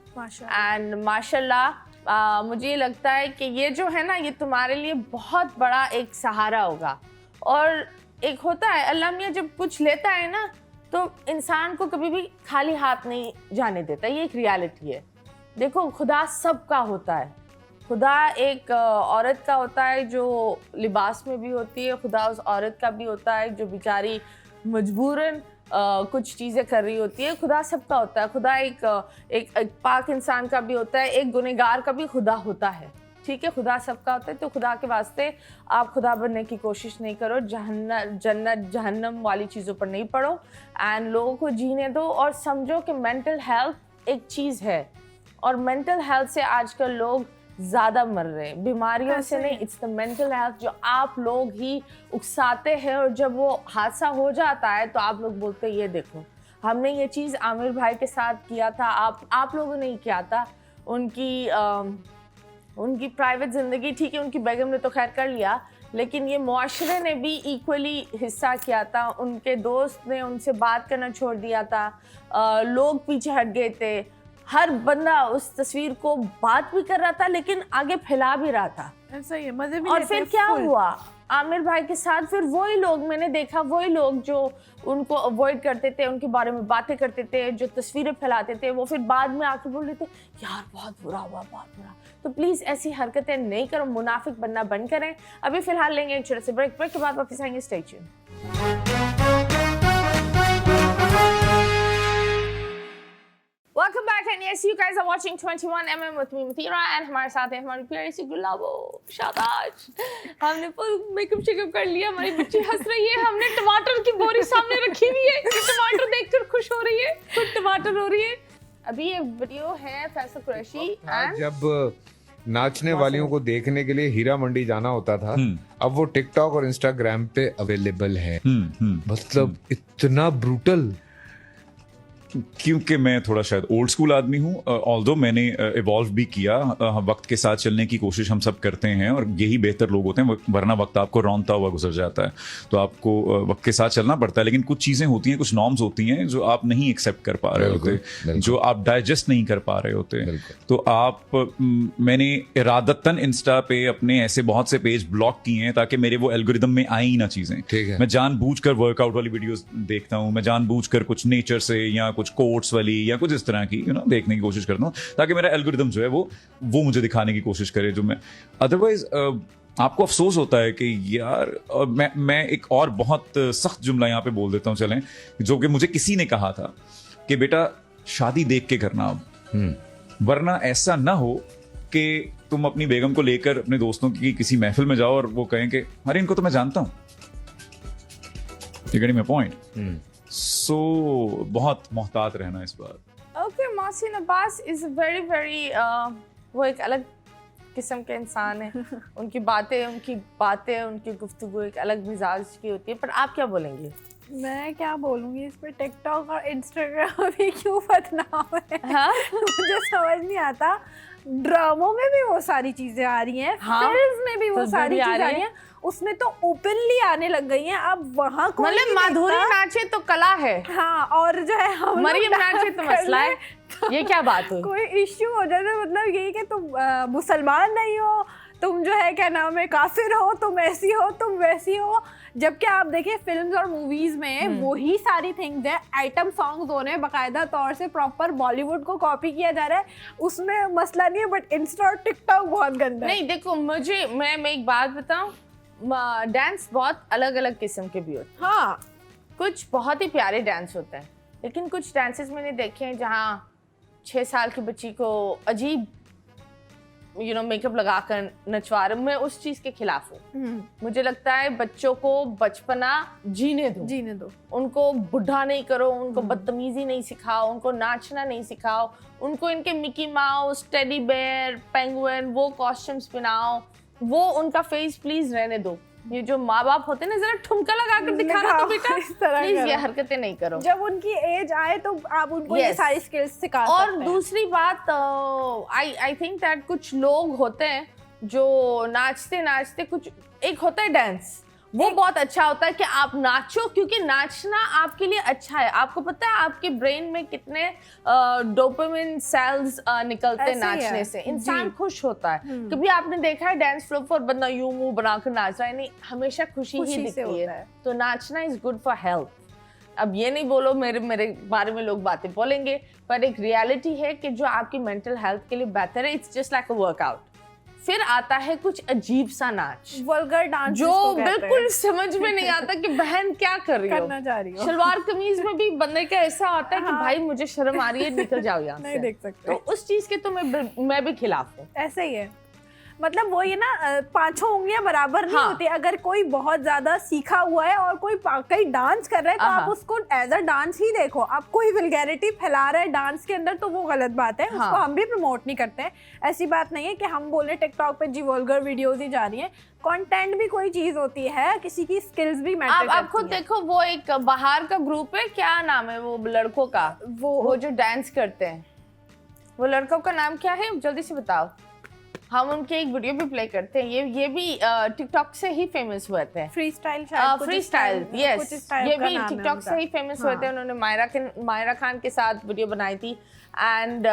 and माशाल्लाह मुझे ये लगता है कि ये जो है ना, ये तुम्हारे लिए बहुत बड़ा एक सहारा होगा। और एक होता है अल्लाह मियाँ जब कुछ लेता है ना, तो इंसान को कभी भी खाली हाथ नहीं जाने देता, ये एक रियलिटी है। देखो खुदा सबका होता है, खुदा एक औरत का होता है जो लिबास में भी होती है, खुदा उस औरत का भी होता है जो बेचारी मजबूरन कुछ चीज़ें कर रही होती है, खुदा सबका होता है। खुदा एक पाक इंसान का भी होता है, एक गुनहगार का भी खुदा होता है, ठीक है, खुदा सबका होता है। तो खुदा के वास्ते आप खुदा बनने की कोशिश नहीं करो, जन्नत जहन्नम वाली चीज़ों पर नहीं पड़ो, एंड लोगों को जीने दो और समझो कि मेंटल हेल्थ एक चीज़ है, और मेंटल हेल्थ से आजकल लोग ज़्यादा मर रहे हैं, बीमारियों से नहीं, इट्स द मेंटल हेल्थ जो आप लोग ही उकसाते हैं। और जब वो हादसा हो जाता है तो आप लोग बोलते हैं ये देखो हमने ये चीज़ आमिर भाई के साथ किया था, आप लोगों ने ही किया था। उनकी प्राइवेट ज़िंदगी ठीक है, उनकी बेगम ने तो खैर कर लिया, लेकिन ये मुआशरे ने भी इक्वली हिस्सा किया था। उनके दोस्त ने उनसे बात करना छोड़ दिया था, लोग पीछे हट गए थे, हर बंदा उस तस्वीर को बात भी कर रहा था लेकिन आगे फैला भी रहा था।
ऐसा ही है, मजे भी
और फिर क्या हुआ आमिर भाई के साथ, फिर वही लोग मैंने देखा, वही लोग जो उनको अवॉइड करते थे, उनके बारे में बातें करते थे, जो तस्वीरें फैलाते थे, वो फिर बाद में आकर बोल रहे थे यार बहुत बुरा हुआ, बहुत बुरा। तो प्लीज़ ऐसी हरकतें नहीं करो, मुनाफिक बनना बंद करें। अभी फिलहाल लेंगे एक छोटे से ब्रेक के बाद वापस आएंगे। Stay tuned. Welcome back, and yes, you guys are watching 21mm with me, Mathira, and हमारे साथ है हमारी प्यारी सी गुलाबो शाबाश। हमने फुल मेकअप शेकअप कर लिया, हमारी बच्ची हंस रही है, हमने टमाटर की बोरी सामने रखी हुई है, टमाटर देखकर खुश हो रही है, खुद टमाटर हो रही है। अभी ये वीडियो है फैसल कुरैशी,
जब नाचने वालियों को देखने के लिए हीरा मंडी जाना होता था, अब वो टिकटॉक और इंस्टाग्राम पे अवेलेबल है। मतलब इतना ब्रूटल।
क्योंकि मैं थोड़ा शायद ओल्ड स्कूल आदमी हूँ, ऑल्दो मैंने इवॉल्व भी किया, वक्त के साथ चलने की कोशिश हम सब करते हैं और यही बेहतर लोग होते हैं, वरना वक्त आपको रौंदता हुआ गुजर जाता है। तो आपको वक्त के साथ चलना पड़ता है, लेकिन कुछ चीज़ें होती हैं, कुछ नॉर्म्स होती हैं जो आप नहीं एक्सेप्ट कर पा रहे होते, जो आप डाइजेस्ट नहीं कर पा रहे होते। तो मैंने इरादतन इंस्टा पे अपने ऐसे बहुत से पेज ब्लॉक किए हैं ताकि मेरे वो एल्गोरिदम में आई ही ना चीज़ें। मैं जानबूझकर वर्कआउट वाली वीडियोस देखता हूँ, मैं जानबूझकर कुछ नेचर से या कुछ कोट्स वाली या कुछ इस तरह की देखने की कोशिश करता हूँ ताकि मेरा एल्गोरिदम जो है वो मुझे दिखाने की कोशिश करे जो मैं अदरवाइज। आपको अफसोस होता है कि यार, मैं एक और बहुत सख्त जुमला यहाँ पे बोल देता हूँ चलें, जो कि मुझे किसी ने कहा था कि बेटा शादी देख के करना अब, वरना ऐसा ना हो कि तुम अपनी बेगम को लेकर अपने दोस्तों की किसी महफिल में जाओ और वो कहें कि अरे इनको तो मैं जानता हूँ। You getting my point? So बहुत मोहतात रहना इस बार।
Okay, Mohsin Abbas is very very वो एक अलग किस्म के इंसान है। उनकी बातें उनकी गुफ्तगू एक अलग मिजाज की होती है। पर आप क्या बोलेंगे?
मैं क्या बोलूँगी इस पे, टिकटॉक और इंस्टाग्राम भी क्यों बदनाम है?
हाँ?
मुझे समझ नहीं आता। ड्रामों में भी वो सारी चीजें आ रही हैं,
हाँ?
फिल्म में भी वो
फिल्म
सारी
भी आ
चीजें आ
रही
रही हैं, उसमें तो ओपनली आने लग गई हैं। अब वहाँ कोई
मतलब
नहीं
माधुरी
देखता।
नाचे तो कला है,
हाँ, और जो है हम
मरियम नाचे तो मसला है। ये क्या बात हुई?
कोई इश्यू हो जाता है, मतलब यही कि तुम मुसलमान नहीं हो, तुम जो है क्या नाम है काफिर हो, तुम ऐसी हो, तुम वैसी हो। जबकि आप देखिए फिल्म्स और मूवीज में वही सारी थिंग्स है, आइटम सॉन्ग्स हो रहे हैं, बाकायदा तौर से प्रॉपर बॉलीवुड को कॉपी किया जा रहा है, उसमें मसला नहीं है। बट इंस्टा और टिकटॉक बहुत गंदा है।
नहीं देखो, मैं एक बात बताऊं, डांस बहुत अलग अलग किस्म के भी होते हैं।
हाँ,
कुछ बहुत ही प्यारे डांस होते हैं, लेकिन कुछ डांसेस मैंने देखे हैं जहाँ 6 साल की बच्ची को अजीब मेकअप लगाकर नचवा रहे। मैं उस चीज के खिलाफ हूँ। मुझे लगता है बच्चों को बचपना जीने दो, उनको बुढ़ा नहीं करो, उनको बदतमीजी नहीं सिखाओ, उनको नाचना नहीं सिखाओ, उनको इनके Mickey Mouse, teddy bear, penguin वो कॉस्ट्यूम्स पहनाओ, वो उनका फेस प्लीज रहने दो। ये जो माँ बाप होते हैं ना, जरा ठुमका लगा कर दिखाना तो बेटा प्लीज ये हरकतें नहीं करो।
जब उनकी एज आए तो आप उनको ये सारी स्किल्स सिखा सकते हैं।
और दूसरी बात, आई थिंक दैट कुछ लोग होते हैं जो नाचते नाचते कुछ एक होता है डांस, वो बहुत अच्छा होता है कि आप नाचो, क्योंकि नाचना आपके लिए अच्छा है। आपको पता है आपके ब्रेन में कितने डोपामिन सेल्स निकलते हैं नाचने से, इंसान खुश होता है। कभी आपने देखा है डांस फ्लोर पर बंदा यूं मुंह बनाकर नाच रहा है? नहीं, हमेशा खुशी ही दिखती है। तो नाचना इज गुड फॉर हेल्थ। अब ये नहीं बोलो मेरे बारे में लोग बातें बोलेंगे, पर एक रियलिटी है कि जो आपकी मेंटल हेल्थ के लिए बेहतर है। It's just like a workout. फिर आता है कुछ अजीब सा नाच,
वल्गर डांस,
जो बिल्कुल समझ में नहीं आता कि बहन क्या कर रही हो। सलवार कमीज में भी बंदे का ऐसा होता है कि भाई मुझे शर्म आ रही है, निकल जाओ यहाँ से,
नहीं देख सकते।
तो उस चीज के तो मैं भी खिलाफ हूँ।
ऐसे ही है, मतलब वो ये ना 5 उंगलियां बराबर नहीं होती। अगर कोई बहुत ज्यादा सीखा हुआ है और कोई कहीं डांस कर रहा है तो आप उसको एज अ डांस ही देखो। आप कोई वल्गैरिटी फैला रहा है डांस के अंदर तो वो गलत बात है। उसको हम भी प्रमोट नहीं करते हैं। ऐसी बात नहीं है कि हम बोले टिकटॉक पे जी वल्गर वीडियोस ही जा रही हैं। कंटेंट भी कोई चीज होती है, किसी की स्किल्स भी मैटर करती है।
आप खुद देखो, वो एक बाहर का ग्रुप है, क्या नाम है वो लड़कों का, वो जो डांस करते हैं, वो लड़कों का नाम क्या है जल्दी से बताओ। हम उनके एक वीडियो भी प्ले करते हैं। ये भी टिकटॉक से ही फेमस हुए थे।
फ्री स्टाइल,
यस, ये भी टिकटॉक से ही फेमस हुए थे। उन्होंने मायरा खान के साथ वीडियो बनाई थी एंड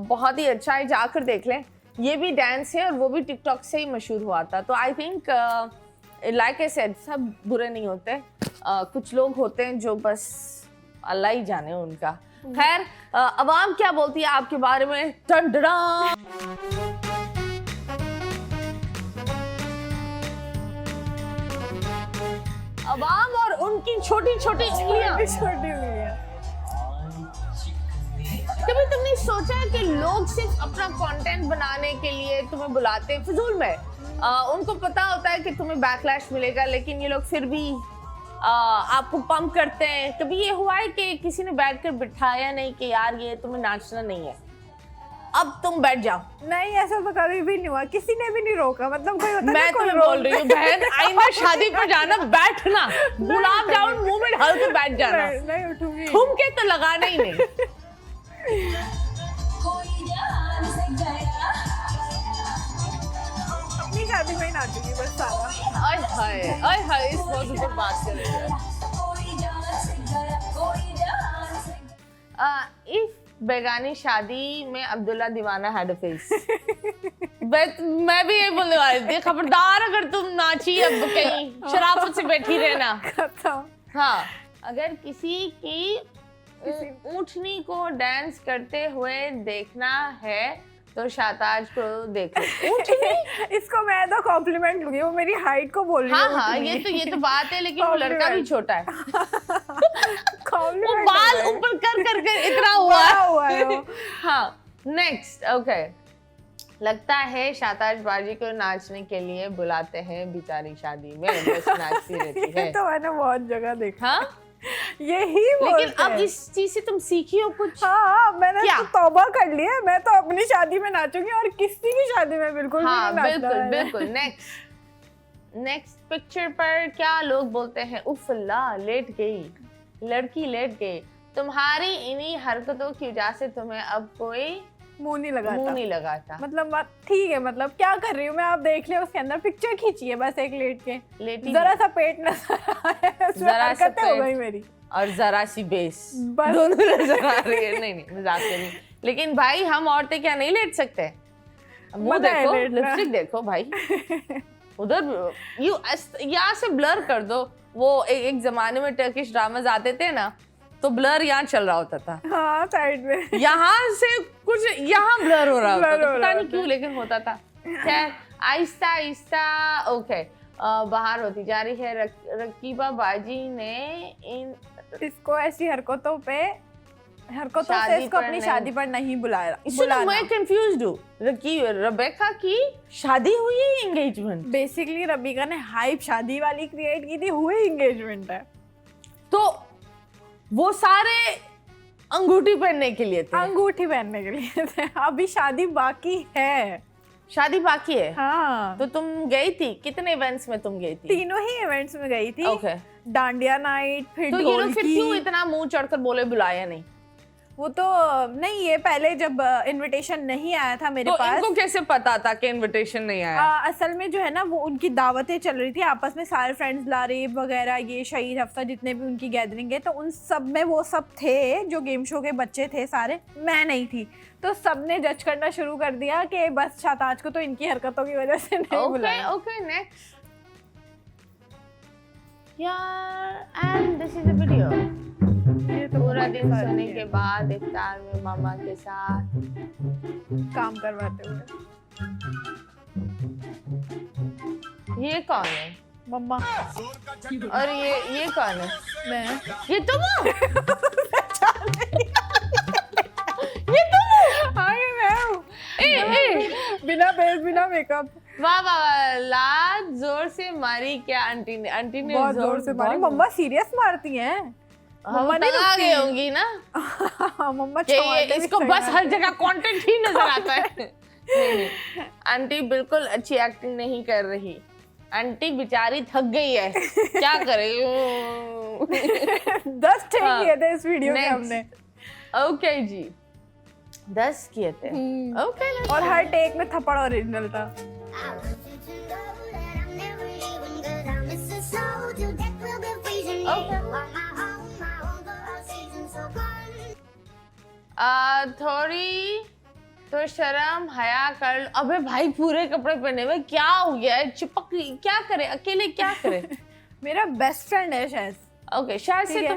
बहुत ही अच्छा है, जाकर देख लें। ये भी डांस है और वो भी टिकटॉक से ही मशहूर हुआ था। तो I think like I said, सब बुरे नहीं होते। कुछ लोग होते हैं जो बस अल्लाह ही जाने उनका। खैर, अवाम क्या बोलती है आपके बारे में? टंडड़ा अवाम और उनकी छोटी छोटी उंगलियां। कभी तुमने सोचा है कि लोग सिर्फ अपना कंटेंट बनाने के लिए तुम्हें बुलाते हैं फिजूल में? उनको पता होता है कि तुम्हें बैकलैश मिलेगा, लेकिन ये लोग फिर भी आपको पंप करते हैं। कभी ये हुआ है कि किसी ने बैठकर बिठाया नहीं कि यार ये तुम्हें नाचना नहीं है? अब तुम बैठ जाओ।
नहीं, ऐसा तो कभी भी नहीं हुआ, किसी ने भी नहीं रोका। मतलब कोई होता
मैं
ना, कोई
तुम्हें बोल रही हूँ बहन, आईना शादी पर जाना, बैठना, गुलाब जामुन मुंह में डाल के बैठ जाना,
नहीं उठूंगी।
घूम के तो लगाना ही नहीं।
अपनी शादी में ही नाचूंगी बस सारा।
आय हाय इस बहुत ऊपर बात कर रही है। इफ बेगानी शादी में अब्दुल्ला दीवाना हैड अ फेस, मैं भी यही बोलने वाली थी, खबरदार अगर तुम नाची अब कहीं, शराफत से बैठी रहना। हाँ, अगर किसी की ऊँटनी को डांस करते हुए देखना है तो शाहताज को देखो।
इसको मैं तो कॉम्प्लीमेंट लूंगी, वो मेरी हाइट को बोल रही है।
हाँ, ये तो बात है, लेकिन वो लड़का भी छोटा है। वो
कॉम्प्लीमेंट
बाल ऊपर कर इतना हुआ है। हाँ, नेक्स्ट। ओके, लगता है शाहताज बाजी को नाचने के लिए बुलाते हैं, बेचारी शादी में बस नाचती रहती है।
तो मैंने बहुत जगह देखा।
हाँ,
यही
लेकिन अब इस चीज से तुम सीखी हो कुछ?
हाँ, मैंने
क्या?
तो तौबा कर ली है, मैं तो अपनी शादी में नाचूंगी और किसी की शादी में बिल्कुल
हाँ,
भी नहीं नाचना है।
बिल्कुल। नेक्स्ट पिक्चर पर क्या लोग बोलते हैं? उफ अल्लाह, लेट गई लड़की, लेट गई। तुम्हारी इन्हीं हरकतों की वजह से तुम्हें अब कोई
मुंह नहीं लगाता। मतलब ठीक है, मतलब क्या कर रही हूँ मैं, आप देख ले, उसके अंदर पिक्चर खींची है बस एक लेट के,
लेटी
जरा सा पेट नजर आया है, उसमें
जरा सा
हरकतें हो
पेट।
गई मेरी।
और जरा सी बेस,
बस।
दोनों नजर आ रही है। नहीं मजाक कर रही, लेकिन भाई हम औरतें क्या नहीं लेट सकते? मुंह
मजा है
देखो,
लेटना।
लिपस्टिक देखो भाई, उधर यहाँ से ब्लर कर दो। वो एक जमाने में टर्किश ड्रामाज आते थे ना, तो ब्लर यहाँ चल रहा होता था,
हाँ साइड में,
यहाँ से कुछ यहाँ ब्लर हो रहा होता
Blur
था,
हो
पता
रहा
नहीं
होता
क्यों, लेकिन होता था। खैर, आहिस्ता आहिस्ता ओके बाहर होती जा रही है। रकीबा बाजी ने
इसको ऐसी हरकतों से
शादी
इसको
पर
अपनी
नहीं-
शादी पर नहीं बुलाया।
इससे तो मैं कंफ्यूज्ड हूँ। रबेका की शादी हुई है, एंगेजमेंट?
बेसिकली रबीका ने हाइप शादी वाली क्रिएट की थी, हुई एंगेजमेंट है।
तो वो सारे अंगूठी पहनने के लिए थे,
अंगूठी पहनने के लिए थे, अभी शादी बाकी है।
शादी बाकी है।
हाँ,
तो तुम गई थी? कितने इवेंट्स में तुम गई थी?
तीनों ही इवेंट्स में गई थी।
ओके।
डांडिया नाइट, फिर
तो ये लोग फिर क्यों
ढोलकी।
इतना मुंह चढ़कर बोले बुलाया नहीं?
वो तो नहीं, ये पहले जब इनविटेशन नहीं आया था मेरे
तो
पास,
इनको कैसे पता था कि इनविटेशन नहीं आया?
असल में जो है ना, वो उनकी दावतें चल रही थी आपस में, सारे फ्रेंड्स लारीब वगैरह, ये शहीद हफ्ता, जितने भी उनकी गैदरिंग है, तो उन सब में वो सब थे जो गेम शो के बच्चे थे सारे, मैं नहीं थी। तो सबने जज करना शुरू कर दिया कि बस शाहताज को तो इनकी हरकतों की वजह से नहीं बुलाया।
Okay, next. यार, and this is a video.
ये तो
पूरा
बहुत
दिन
सारी
सोने
है।
के बाद इफ्तार में मामा के साथ
काम करवाते हुए
ये कौन है?
मम्मा,
और ये कौन है?
मैं
ये तुम हो? ये तुम हो?
हाँ, ये मैं हूँ। बिना बेस, बिना मेकअप,
वाह वाह वाह, लात जोर से मारी क्या आंटी ने? आंटी ने
बहुत जोर से मारी। मम्मा सीरियस मारती हैं।
मम्मा नहीं आ गई होंगी ना
मम्मा
कि ये
चमाटे भी
इसको
सही
बस
है।
हर जगह कंटेंट ही नजर आता है। नहीं, आंटी बिल्कुल अच्छी एक्टिंग नहीं कर रही। आंटी बेचारी थक गई है, क्या करे।
10 टेक
हाँ।
किए थे इस वीडियो में
Next.
हमने।
ओके जी, 10 किए थे। ओके,
और हर टेक में थप्पड़ ओरिजिनल था।
I want you to know that I'm never leaving, 'cause I miss the snow till death will be freezing.
Okay.
You are my home for all seasons, so come.
थोड़ी तो शर्म हया कर लो। अबे भाई, पूरे कपड़े पहने हुए क्या हो गया है? चिपक, क्या करे अकेले, क्या करे?
मेरा बेस्ट फ्रेंड है शायद।
ओके, शायद
ठीक
से
है।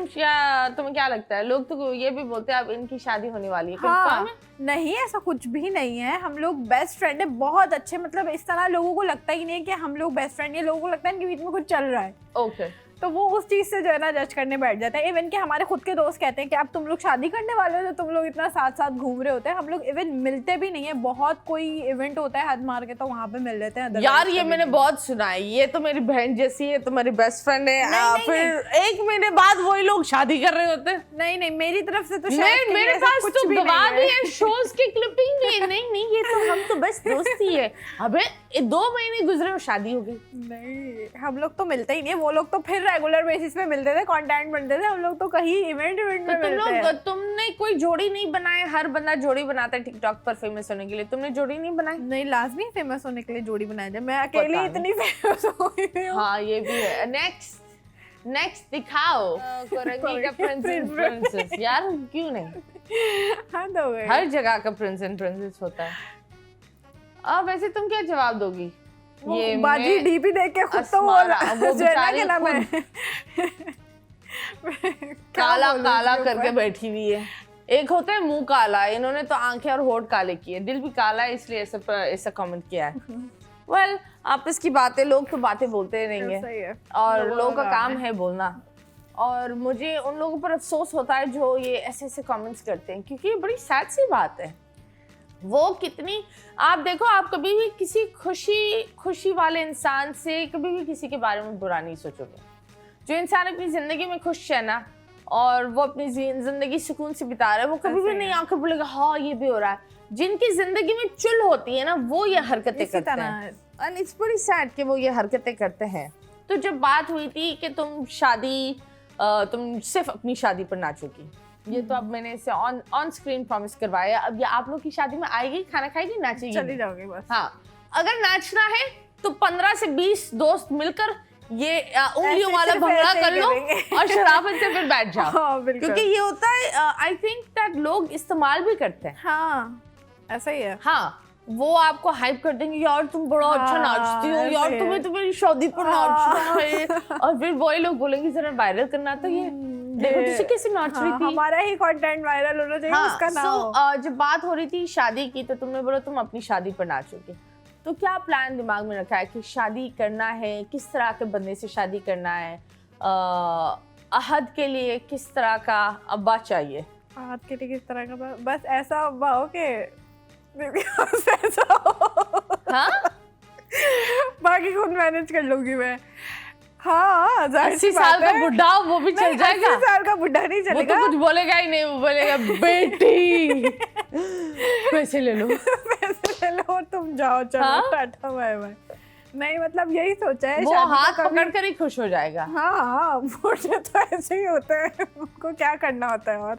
तुम्हें क्या लगता है? लोग तो ये भी बोलते हैं अब इनकी शादी होने वाली है।
हाँ,
confirm है?
नहीं, ऐसा कुछ भी नहीं है। हम लोग बेस्ट फ्रेंड है, बहुत अच्छे। मतलब इस तरह लोगों को लगता ही नहीं है कि हम लोग बेस्ट फ्रेंड है, लोगों को लगता है इनके बीच में कुछ चल रहा है,
ओके।
तो वो उस चीज से जो है ना जज करने बैठ जाते हैं। इवन कि हमारे खुद के दोस्त कहते हैं कि अब तुम लोग शादी करने वाले हो, तो तुम लोग इतना साथ साथ घूम रहे होते हैं। हम लोग इवन मिलते भी नहीं है, बहुत कोई इवेंट होता है हद मार के तो वहां पे मिल लेते हैं।
यार, ये मैंने बहुत सुना है, ये तो मेरी बहन जैसी है, तुम्हारी बेस्ट फ्रेंड है।
नहीं,
फिर 1 महीने बाद वही लोग शादी कर रहे होते हैं।
नहीं, मेरी तरफ से तो शायद
मेरे
ऐसा
पास
कुछ
तो
भी
गवाह
नहीं
भी है, शोज की क्लिपिंग भी नहीं ये तो हम तो बस दोस्ती है। अबे 2 महीने गुजरे और शादी हो गई।
नहीं, हम लोग तो मिलते ही नहीं, वो लोग तो फिर रेगुलर बेसिस पे मिलते थे, कंटेंट बनते थे, हम लोग तो कहीं इवेंट में
तो
मिलते हैं।
तुमने कोई जोड़ी नहीं बनाए? हर बंदा जोड़ी बनाता है टिकटॉक पर फेमस होने के लिए, तुमने जोड़ी नहीं बनाई?
नहीं, लाजमी फेमस होने के लिए जोड़ी बनाई जाए, मैं अकेली
पता
इतनी फेमस हो गई हूँ।
हाँ ये भी है। नेक्स्ट दिखाओ कोरंगी का प्रिंस एंड प्रिंसेस। यार क्यों नहीं,
हाँ तो गए।
हर जगह का प्रिंस एंड प्रिंसेस होता है। अब वैसे तुम क्या जवाब दोगी?
ये बाजी
मैं-
डीपी देख के खुद तो
अस्मारा, वो
जो है ना
बेचारी
क्या नाम है
काला
बोलूं
काला
इसके
करके
ऊपर?
बैठी हुई है। एक होता है मुंह काला, इन्होंने तो आंखें और होठ काले किए, दिल भी काला है, इसलिए ऐसा कमेंट किया है। वेल आपस की बातें, लोग तो बातें बोलते रहेंगे
सही है।
और लोगों का काम है बोलना। और मुझे उन लोगों पर अफसोस होता है जो ये ऐसे कमेंट्स करते हैं, क्योंकि ये बड़ी सैड सी बात है। वो कितनी, आप देखो, आप कभी भी किसी खुशी वाले इंसान से कभी भी किसी के बारे में बुरा नहीं सोचोगे। जो इंसान अपनी जिंदगी में खुश है ना, और वो अपनी जिंदगी सुकून से बिता रहा है, वो कभी भी नहीं आंखें बोलेगा हाँ ये भी हो रहा है। जिनकी जिंदगी में चुल होती है ना, वो ये हरकतें करते हैं। एंड इट्स बड़ी सैड कि वो ये हरकतें करते हैं। तो जब बात हुई थी कि तुम सिर्फ अपनी शादी पर नाचोगी, ये तो अब मैंने इसे ऑन स्क्रीन प्रॉमिस करवाया। अब ये आप लोग की शादी में आएगी, खाना खाएगी, नाचेगी,
चली जाओगे बस।
हाँ, अगर नाचना है तो 15 से 20 दोस्त मिलकर ये उंगलियों वाला
सिर्फ
भंगड़ा
ऐसे
कर
ही
लो
करेंगे।
और शराफत से फिर बैठ जाओ।
हाँ, बिल्कुल।
क्योंकि ये होता है, आई थिंक दैट लोग इस्तेमाल भी करते हैं।
हाँ ऐसा ही है।
हाँ, वो आपको हाइप कर देंगे, यार तुम बड़ा अच्छा
हाँ,
नाचती हो, यार
ऐसे
तुम्हें
है।
तो मेरी शादी पर नाचना है। और फिर वही लोग बोलेंगे जरा वायरल करना, तो ये देखो तुझे कैसे नाच रही थी।
हमारा ही कंटेंट वायरल होना चाहिए,
हाँ,
उसका नाम हो।
जब बात हो रही थी शादी की, तो तुमने बोला तुम अपनी शादी पर नाचोगे। तो क्या प्लान दिमाग में रखा है कि शादी करना है, किस तरह के बंदे से शादी करना है? अहद के लिए किस तरह का अब्बा चाहिए?
हाथ के लिए किस तरह का? बस ऐसा अब्बा हो के ऐसा हो।
हाँ?
बाकी खुद मैनेज कर लूंगी मैं। हाँ,
80 साल का बुढ़ा हो, वो भी चल जाएगा।
80 साल का बुढ़ा नहीं
वो तो
चलेगा।
कुछ बोलेगा ही नहीं, वो बोलेगा बेटी पैसे ले लो।
पैसे ले लो और तुम जाओ, चलो
हाँ?
Tata bye bye. नहीं मतलब यही सोचा है,
वो
शादी
हाथ
का कभी-
पकड़ कर ही खुश हो जाएगा।
हाँ, बुढ़े तो ऐसे ही होते हैं, उनको क्या करना होता है। और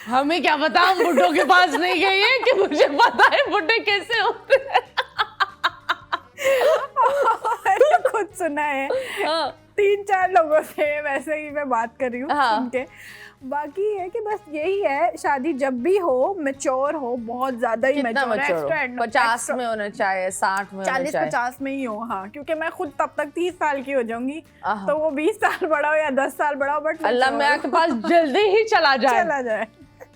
हमें क्या पता, हम बुढ़ों के पास नहीं गए हैं कि मुझे पता है बुढ़े कैसे होते हैं।
मैंने खुद सुना है,
हाँ।
3-4 लोगों से वैसे ही मैं बात कर रही हूँ
हाँ।
सुन के। बाकी है कि बस यही है, शादी जब भी हो मैच्योर हो, बहुत ज्यादा ही
कितना
मैच्योर,
mature हो? 50 में होना चाहिए, 60 में होना चाहिए।
40-50 में ही हो। हाँ, क्योंकि मैं खुद तब तक 30 साल की हो जाऊंगी,
आहा।
तो वो 20 साल बड़ा हो या 10 साल बड़ा हो, बट
अल्लाह मियाँ के पास जल्दी ही चला जाए,
चला जाए,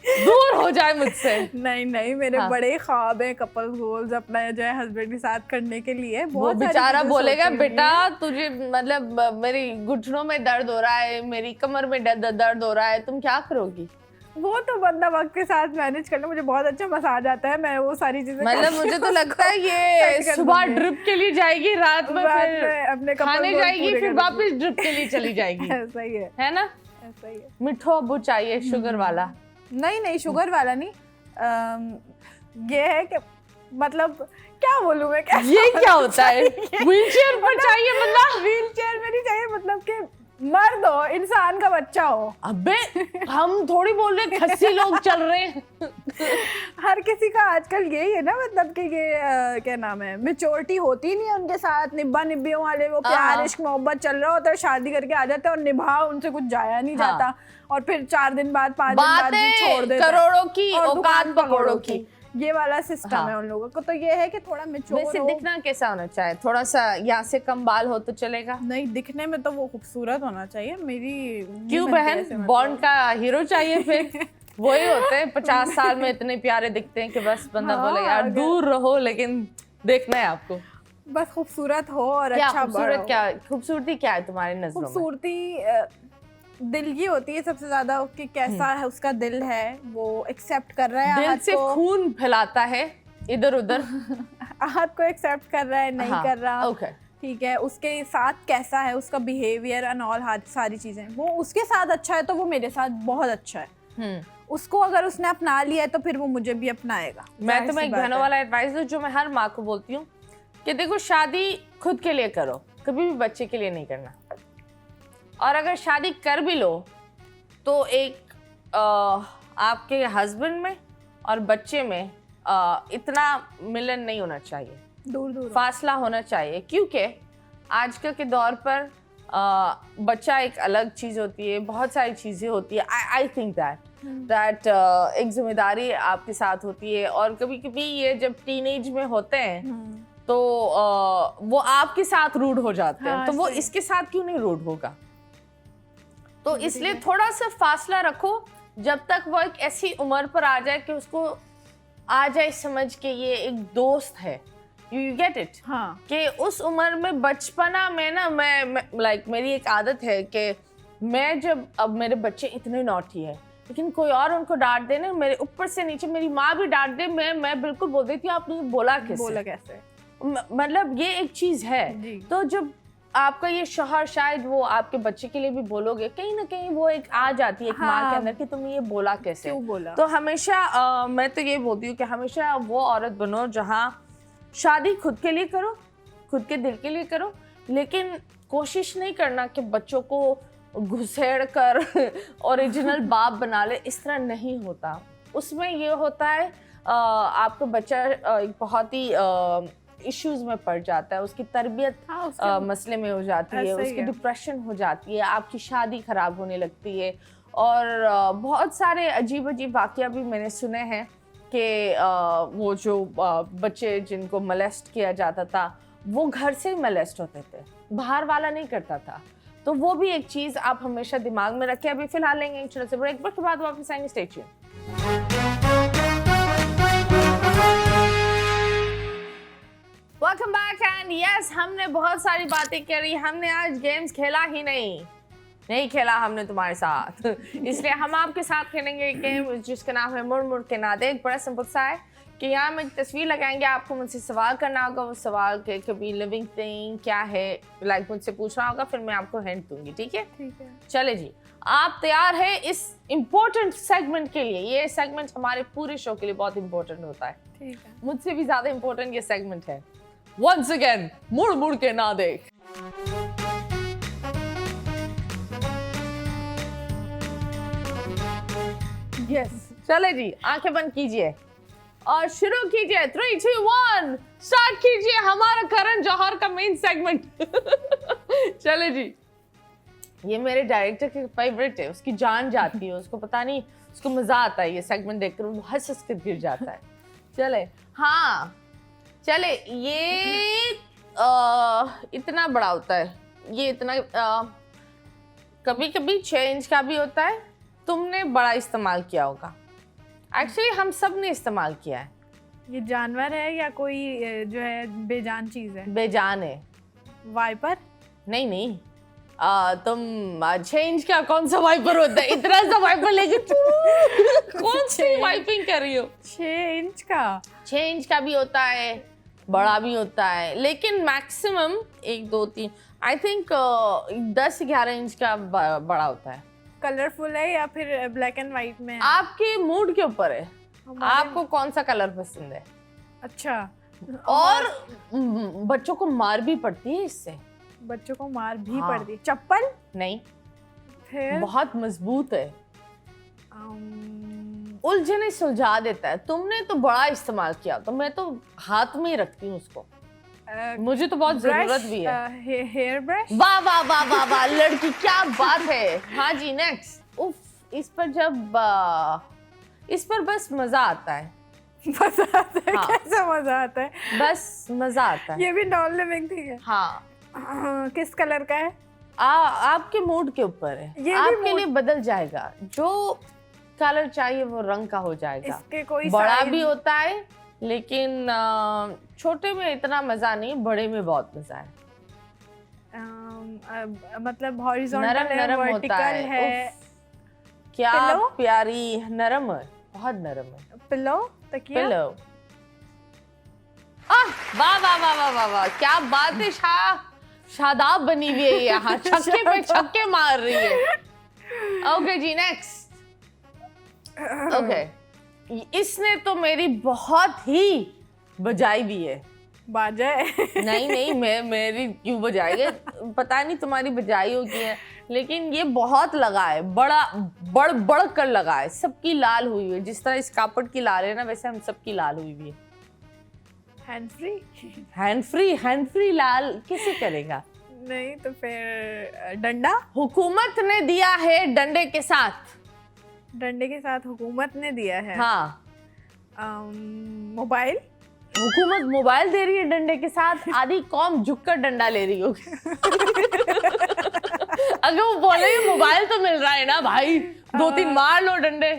दूर हो जाए मुझसे।
नहीं मेरे
हाँ।
बड़े ख्वाब है कपल गोल्स अपना जो है हस्बैंड के साथ करने के लिए।
वो
बहुत सारी
बेचारा
चीजें
बोलेगा
सोची हुई
बेटा
हैं।
तुझे मतलब मेरी घुटनों में दर्द हो रहा है, मेरी कमर में दर्द हो रहा है, तुम क्या करोगी?
वो तो बंदा वक्त के साथ मैनेज कर ले। मुझे बहुत अच्छा मसाज आता है, मैं वो सारी चीजें
मतलब
करके
मुझे तो
उसको
लगता है
सेट
ये
कर
सुबह
दूंगी।
ड्रिप के लिए जाएगी, रात में
रात
फिर
में अपने couple
खाने
goals
जाएगी,
पूरे
फिर
कर
वापस ड्रिप के लिए चली जाएगी।
ऐसा ही है
है ना?
ऐसा ही है।
मिठो अबू चाहिए, शुगर वाला।
नहीं शुगर वाला नहीं। ये है कि मतलब क्या बोलूं मैं, क्या
ये क्या होता है? व्हीलचेयर पर चाहिए बंदा?
व्हील चेयर में नहीं चाहिए, मतलब कि मर्द हो, इंसान का बच्चा हो।
अबे हम थोड़ी बोल रहे खस्सी लोग चल रहे हैं।
हर किसी का आजकल यही है ना, मतलब कि ये क्या नाम है, मेच्योरिटी होती नहीं है उनके साथ। निब्बा निब्बियों वाले वो प्यार
हाँ।
इश्क मोहब्बत चल रहा होता है, शादी करके आ जाते हैं और निभा उनसे कुछ जाया नहीं
हाँ।
जाता, और फिर 4 दिन बाद 5 दिन बाद भी छोड़
बातें
देते हैं।
करोड़ों की,
और
औकात
दुकान
पकौड़ों की।
ये वाला सिस्टम
हाँ।
है उन लोगों को। तो ये है कि थोड़ा मेच्योर
वैसे
हो।
दिखना कैसा होना चाहिए? थोड़ा सा यहाँ से कम बाल हो तो चलेगा?
नहीं, दिखने में तो वो खूबसूरत होना चाहिए। मेरी
क्यों
नीमत
बहन,
कैसे मतलब?
बॉन्ड का हीरो चाहिए फिर? वही होते हैं 50 साल में इतने प्यारे दिखते हैं कि बस बंदा
हाँ,
बोले यार
अगर-
दूर रहो, लेकिन देखना है आपको।
बस खूबसूरत हो और
क्या
अच्छा बड़ा
खूबसूरत,
हो।
क्या खूबसूरती क्या है तुम्हारी नजरों में?
खूबसूरती दिल की होती है सबसे ज्यादा, कि कैसा है उसका दिल है, वो एक्सेप्ट कर रहा है
दिल
आहत
से
को,
खून फैलाता है इधर उधर।
आहत को एक्सेप्ट कर रहा है, नहीं
हाँ,
कर रहा,
ओके।
ठीक है, उसके साथ कैसा है, उसका बिहेवियर एंड ऑल, सारी चीजें। वो उसके साथ अच्छा है तो वो मेरे साथ बहुत अच्छा है। उसको अगर उसने अपना लिया है तो फिर वो मुझे भी अपनाएगा।
मैं तुम्हें एक बहनों वाला एडवाइस दूं जो मैं हर माँ को बोलती हूँ कि देखो शादी खुद के लिए करो, कभी भी बच्चे के लिए नहीं करना। और अगर शादी कर भी लो तो एक आपके हस्बैंड में और बच्चे में इतना मिलन नहीं होना चाहिए,
दूर दूर
फासला होना चाहिए, क्योंकि आजकल के दौर पर बच्चा एक अलग चीज़ होती है, बहुत सारी चीज़ें होती है। आई थिंक दैट एक जिम्मेदारी आपके साथ होती है, और कभी कभी ये जब टीनेज में होते हैं तो वो आपके साथ रूड हो जाते हैं।
हाँ,
तो वो
सही।
इसके साथ क्यों नहीं रूड होगा? तो इसलिए थोड़ा सा फासला रखो जब तक वो एक ऐसी उम्र पर आ जाए कि उसको आ जाए समझ के ये एक दोस्त है। You get it?
हाँ।
कि उस उम्र में बचपना में ना मैं लाइक मेरी एक आदत है कि मैं जब अब मेरे बच्चे इतने नॉटी है लेकिन कोई और उनको डांट दे ना, मेरे ऊपर से नीचे मेरी माँ भी डांट दे, मैं बिल्कुल बोल देती हूँ आपने बोला कैसे? मतलब ये एक चीज है। तो जब आपका ये शौहर, शायद वो आपके बच्चे के लिए भी बोलोगे, कहीं ना कहीं वो एक आ जाती है एक माँ के अंदर कि तुम ये बोला कैसे,
क्यों बोला?
तो हमेशा मैं तो ये बोलती हूँ कि हमेशा वो औरत बनो जहाँ शादी खुद के लिए करो, खुद के दिल के लिए करो, लेकिन कोशिश नहीं करना कि बच्चों को घुसेड़ कर ओरिजिनल बाप बना ले। इस तरह नहीं होता। उसमें ये होता है आपका बच्चा एक बहुत ही इश्यूज में पड़ जाता है, उसकी तरबियत मसले में हो जाती है, उसकी डिप्रेशन हो जाती है, आपकी शादी खराब होने लगती है। और बहुत सारे अजीब अजीब वाक़या भी मैंने सुने हैं कि वो जो बच्चे जिनको मोलेस्ट किया जाता था वो घर से ही मोलेस्ट होते थे, बाहर वाला नहीं करता था। तो वो भी एक चीज़ आप हमेशा दिमाग में रखें। अभी फिलहाल लेंगे एक छोटे से ब्रेक, के बाद वापस आएंगे। Stay tuned. Welcome back and yes, हमने बहुत सारी बातें करी, हमने आज गेम्स खेला ही नहीं खेला हमने तुम्हारे साथ इसलिए हम आपके साथ खेलेंगे एक गेम जिसका नाम है मुड़ मुड़ के ना देख। बड़ा सिंपल सा है कि यहाँ हम एक तस्वीर लगाएंगे, आपको मुझसे सवाल करना होगा। वो सवाल के कभी लिविंग थिंग क्या है लाइक मुझसे पूछना होगा, फिर मैं आपको हिंट दूंगी। ठीक है? चले जी, आप तैयार है इस इम्पोर्टेंट सेगमेंट के लिए? ये सेगमेंट हमारे पूरे शो के लिए बहुत इंपॉर्टेंट होता है।
ठीक है।
मुझसे भी ज्यादा इंपॉर्टेंट ये सेगमेंट है। वंस अगेन, मुड़ मुड़ के ना देख। यस, चले जी, आंखें बंद कीजिए और शुरू कीजिए। 3, 2, 1 स्टार्ट कीजिए हमारा करण जौहर का मेन सेगमेंट चले जी, ये मेरे डायरेक्टर के फेवरेट है, उसकी जान जाती है, उसको पता नहीं, उसको मजा आता है ये सेगमेंट देखकर, वो हंस हंस कर गिर जाता है। चले, हाँ चले, ये इतना बड़ा होता है, ये इतना कभी कभी 6 इंच का भी होता है। तुमने बड़ा इस्तेमाल किया होगा, एक्चुअली हम सब ने इस्तेमाल किया है।
ये जानवर है या कोई जो है बेजान चीज है?
बेजान है।
वाइपर?
नहीं तुम 6 इंच का कौन सा वाइपर होता है? इतना सा वाइपर लेके कौन सी वाइपिंग कर रही हो?
6 इंच का?
6 इंच का भी होता है, बड़ा भी होता है, लेकिन मैक्सिमम 1, 2, 3 आई थिंक 10-11 इंच का बड़ा होता है।
कलरफुल है या फिर ब्लैक एंड व्हाइट में है?
आपके मूड के ऊपर है, आपको कौन सा कलर पसंद है।
अच्छा।
और बच्चों को मार भी पड़ती है इससे।
बच्चों को मार भी
हाँ।
पड़ती है? चप्पल?
नहीं,
फिर
बहुत मजबूत है, उलझने सुलझा देता है। तुमने तो बड़ा इस्तेमाल किया, तो मैं तो हाथ में ही रखती हूँ उसको, मुझे तो बहुत जरूरत भी है।
Hair brush?
वाह वाह वाह वाह वाह लड़की, क्या बात है। हाँ जी, नेक्स्ट। उफ, इस पर बस मजा आता है।
मजा आता है?
हाँ।
कैसे मजा आता है?
बस मजा आता है।
ये भी नॉन लिविंग थिंग है?
हाँ।
किस कलर का है?
आपके मूड के ऊपर है,
ये भी
आपके
mood-
लिए बदल जाएगा, जो कलर चाहिए वो रंग का हो जाएगा।
इसके कोई
बड़ा
size-
भी होता है, लेकिन छोटे में इतना मजा नहीं, बड़े में बहुत मजा है।
मतलब हॉरिजॉन्टल
नरम
है,
नरम होता
वर्टिकल है?
उफ, क्या
Pillow?
प्यारी, नरम है, बहुत नरम है।
पिलो? तकिया?
पिलो। वाह वाह वाह वाह वाह वाह, क्या बात है। शादाब बनी हुई है यहाँ, छक्के पे छक्के मार रही है। ओके जी, नेक्स्ट। ओके, इसने तो मेरी बहुत ही बजाई भी है।
बाजाए
नहीं मेरी क्यों बजाएंगे, पता नहीं तुम्हारी बजाई होगी है, लेकिन ये बहुत लगा है, बढ़ कर लगा है, सबकी लाल हुई है। जिस तरह इस कापड़ की लाल है ना, वैसे हम सबकी लाल हुई भी है। हैंड फ्री लाल कैसे करेगा?
नहीं तो फिर डंडा।
हुकूमत ने दिया है डंडे के साथ।
डंडे के साथ हुकूमत ने दिया है।
हाँ,
मोबाइल।
हुकूमत मोबाइल दे रही है डंडे के साथ, आधी कौम झुककर डंडा ले रही होगी। अगर वो बोले मोबाइल तो मिल रहा है ना भाई, 2-3 मार लो डंडे।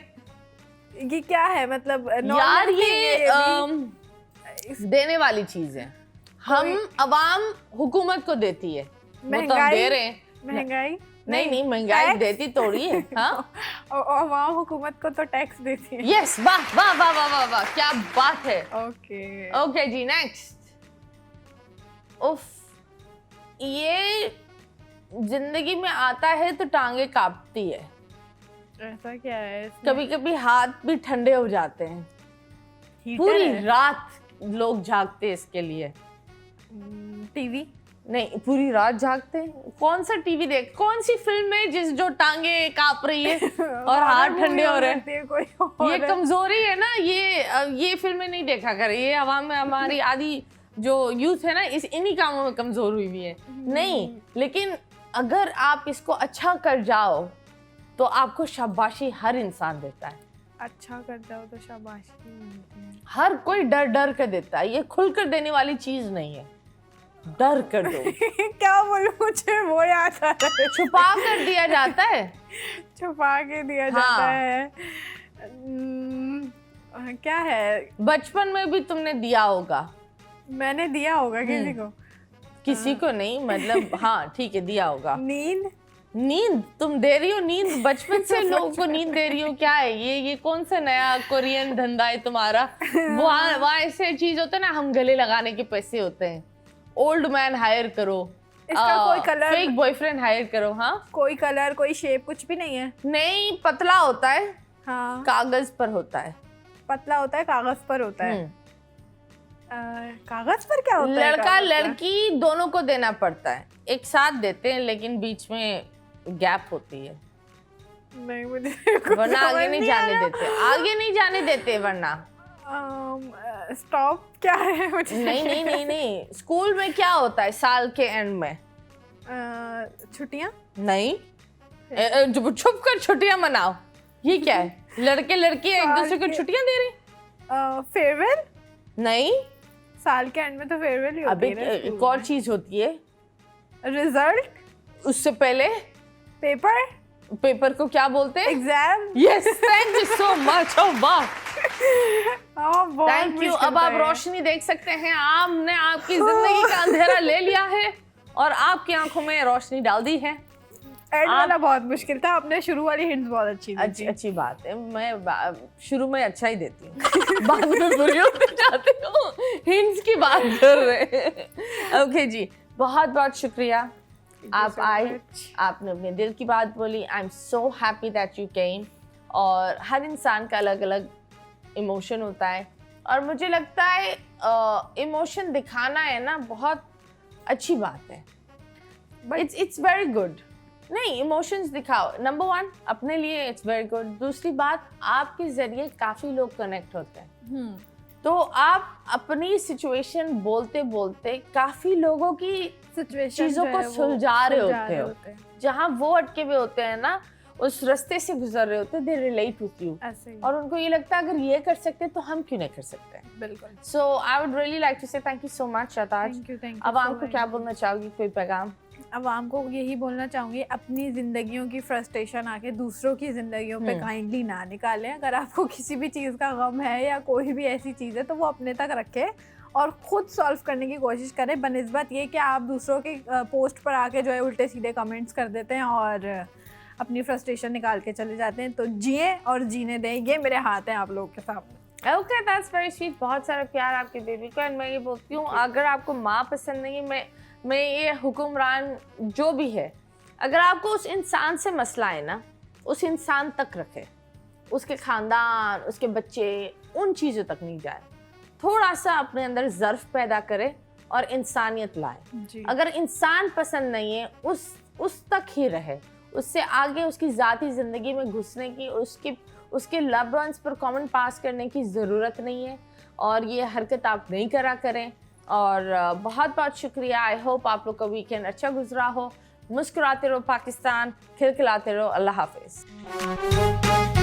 ये क्या है मतलब?
यार ये देने वाली चीज है, हम अवाम हुकूमत को देती है, वो तो हम दे रहे हैं।
महंगाई
नहीं महंगाई देती थोड़ी है। हाँ,
और वहाँ हुकूमत को तो टैक्स देती है।
यस, वाह वाह वाह वाह वाह वाह, क्या बात है।
ओके
जी, नेक्स्ट। उफ, ये जिंदगी में आता है तो टांगे कांपती है।
ऐसा क्या है इसमें?
कभी कभी हाथ भी ठंडे हो जाते हैं। पूरी रात लोग जागते हैं इसके लिए।
टीवी।
नहीं, पूरी रात जागते हैं। कौन सा टीवी देख, कौन सी फिल्म है जिस जो टांगे कांप रही है और हाथ ठंडे हो रहे हैं? ये कमजोरी है ना, ये फिल्में नहीं देखा करे। ये आवाम में हमारी आधी जो यूथ है ना, इन्हीं कामों में कमजोर हुई हुई है। नहीं, लेकिन अगर आप इसको अच्छा कर जाओ तो आपको शाबाशी हर इंसान देता है।
अच्छा कर जाओ तो शाबाशी मिलती है।
हर कोई डर डर कर देता है, ये खुल कर देने वाली चीज नहीं है। डर कर दो।
क्या बोलूं, मुझे वो याद आ रहा है।
छुपा कर दिया जाता है।
छुपा के दिया जाता है। क्या है?
बचपन में भी तुमने दिया होगा।
मैंने दिया होगा किसी को?
किसी को नहीं, मतलब हाँ ठीक है, दिया होगा।
नींद
तुम दे रही हो नींद, बचपन से लोगों को नींद दे रही हो। क्या है ये कौन सा नया कोरियन धंधा है तुम्हारा? वहाँ ऐसे चीज होता है ना, हम गले लगाने के पैसे होते हैं। ओल्ड मैन हायर करो,
इसका कोई कलर,
फेक बॉयफ्रेंड हायर करो। हाँ,
कोई कलर, कोई शेप, कुछ भी नहीं है।
नहीं, पतला होता है।
हाँ,
कागज पर होता है।
पतला होता है, कागज पर होता है। कागज पर क्या होता है?
लड़का लड़की दोनों को देना पड़ता है, एक साथ देते हैं, लेकिन बीच में गैप होती है।
नहीं, मुझे
वरना आगे नहीं जाने देते वरना।
स्टॉप क्या है? मुझे
नहीं, स्कूल में क्या होता है साल के एंड में?
छुट्टियां।
नहीं, छुप कर छुट्टियां मनाओ। ये क्या है? लड़के लड़की एक दूसरे को छुट्टियां दे रहे।
फेयरवेल।
नहीं,
साल के एंड में तो फेयरवेल ही होती है।
एक और चीज होती है।
रिजल्ट।
उससे पहले पेपर को क्या बोलते हैं?
Exam.
Yes, thank you so much. ओह वाह, थैंक यू। अब आप रोशनी देख सकते हैं। आपने आपकी जिंदगी का अंधेरा ले लिया है और आपकी आंखों में रोशनी डाल दी है।
एड वाला बहुत मुश्किल था, आपने शुरू वाली हिंट्स बहुत अच्छी दी थी।
अच्छी बात है, मैं शुरू में अच्छा ही देती हूँ, बाद में बुरी होते जाती हूँ। हिंट्स की बात कर रहे हैं। ओके जी, बहुत बहुत शुक्रिया, आप आए, आपने अपने दिल की बात बोली। I am so happy that you came. और हर इंसान का अलग अलग इमोशन होता है, और मुझे लगता है इमोशन दिखाना है ना, बहुत अच्छी बात है। It's very good. नहीं, इमोशंस दिखाओ। नंबर 1 अपने लिए इट्स वेरी गुड। दूसरी बात, आपके जरिए काफी लोग कनेक्ट होते हैं। तो आप अपनी सिचुएशन बोलते बोलते काफी लोगों की चीजों को सुलझा रहे होते हो। जहाँ वो अटके हुए होते हैं ना, उस रास्ते से गुजर रहे होते हैं, दे रिलेट विद यू, और उनको ये लगता है अगर ये कर सकते तो हम क्यों नहीं कर सकते।
बिल्कुल।
So I would really like to say thank you so much Shataj. अब आपको क्या बोलना चाहोगी, कोई पैगाम?
आवाम को यही बोलना चाहूँगी, अपनी ज़िंदगियों की फ्रस्ट्रेशन आके दूसरों की ज़िंदगियों पे काइंडली ना निकालें। अगर आपको किसी भी चीज़ का गम है या कोई भी ऐसी चीज़ है तो वो अपने तक रखें और ख़ुद सॉल्व करने की कोशिश करें, बनिस्बत ये कि आप दूसरों के पोस्ट पर आके जो है उल्टे सीधे कमेंट्स कर देते हैं और अपनी फ्रस्ट्रेशन निकाल के चले जाते हैं। तो जिए और जीने दें, ये मेरे हाथ हैं आप लोगों के सामने।
Okay, that's very sweet. बहुत सारा प्यार आपके बेबी को। एंड मैं ये बोलती हूँ, अगर आपको माँ पसंद नहीं है, मैं ये हुक्मरान जो भी है, अगर आपको उस इंसान से मसला है ना, उस इंसान तक रखे। उसके खानदान, उसके बच्चे, उन चीज़ों तक नहीं जाए। थोड़ा सा अपने अंदर ज़र्फ पैदा करे और इंसानियत लाए। अगर इंसान पसंद नहीं है उस तक ही रहे, उससे आगे उसकी ज़ाती ज़िंदगी में घुसने की, उसके लव वंस पर कमेंट पास करने की ज़रूरत नहीं है और ये हरकत आप नहीं करा करें। और बहुत बहुत शुक्रिया। आई होप आप लोग का वीकेंड अच्छा गुजरा हो। मुस्कुराते रहो पाकिस्तान, खिलखिलाते रहो। अल्लाह हाफिज़।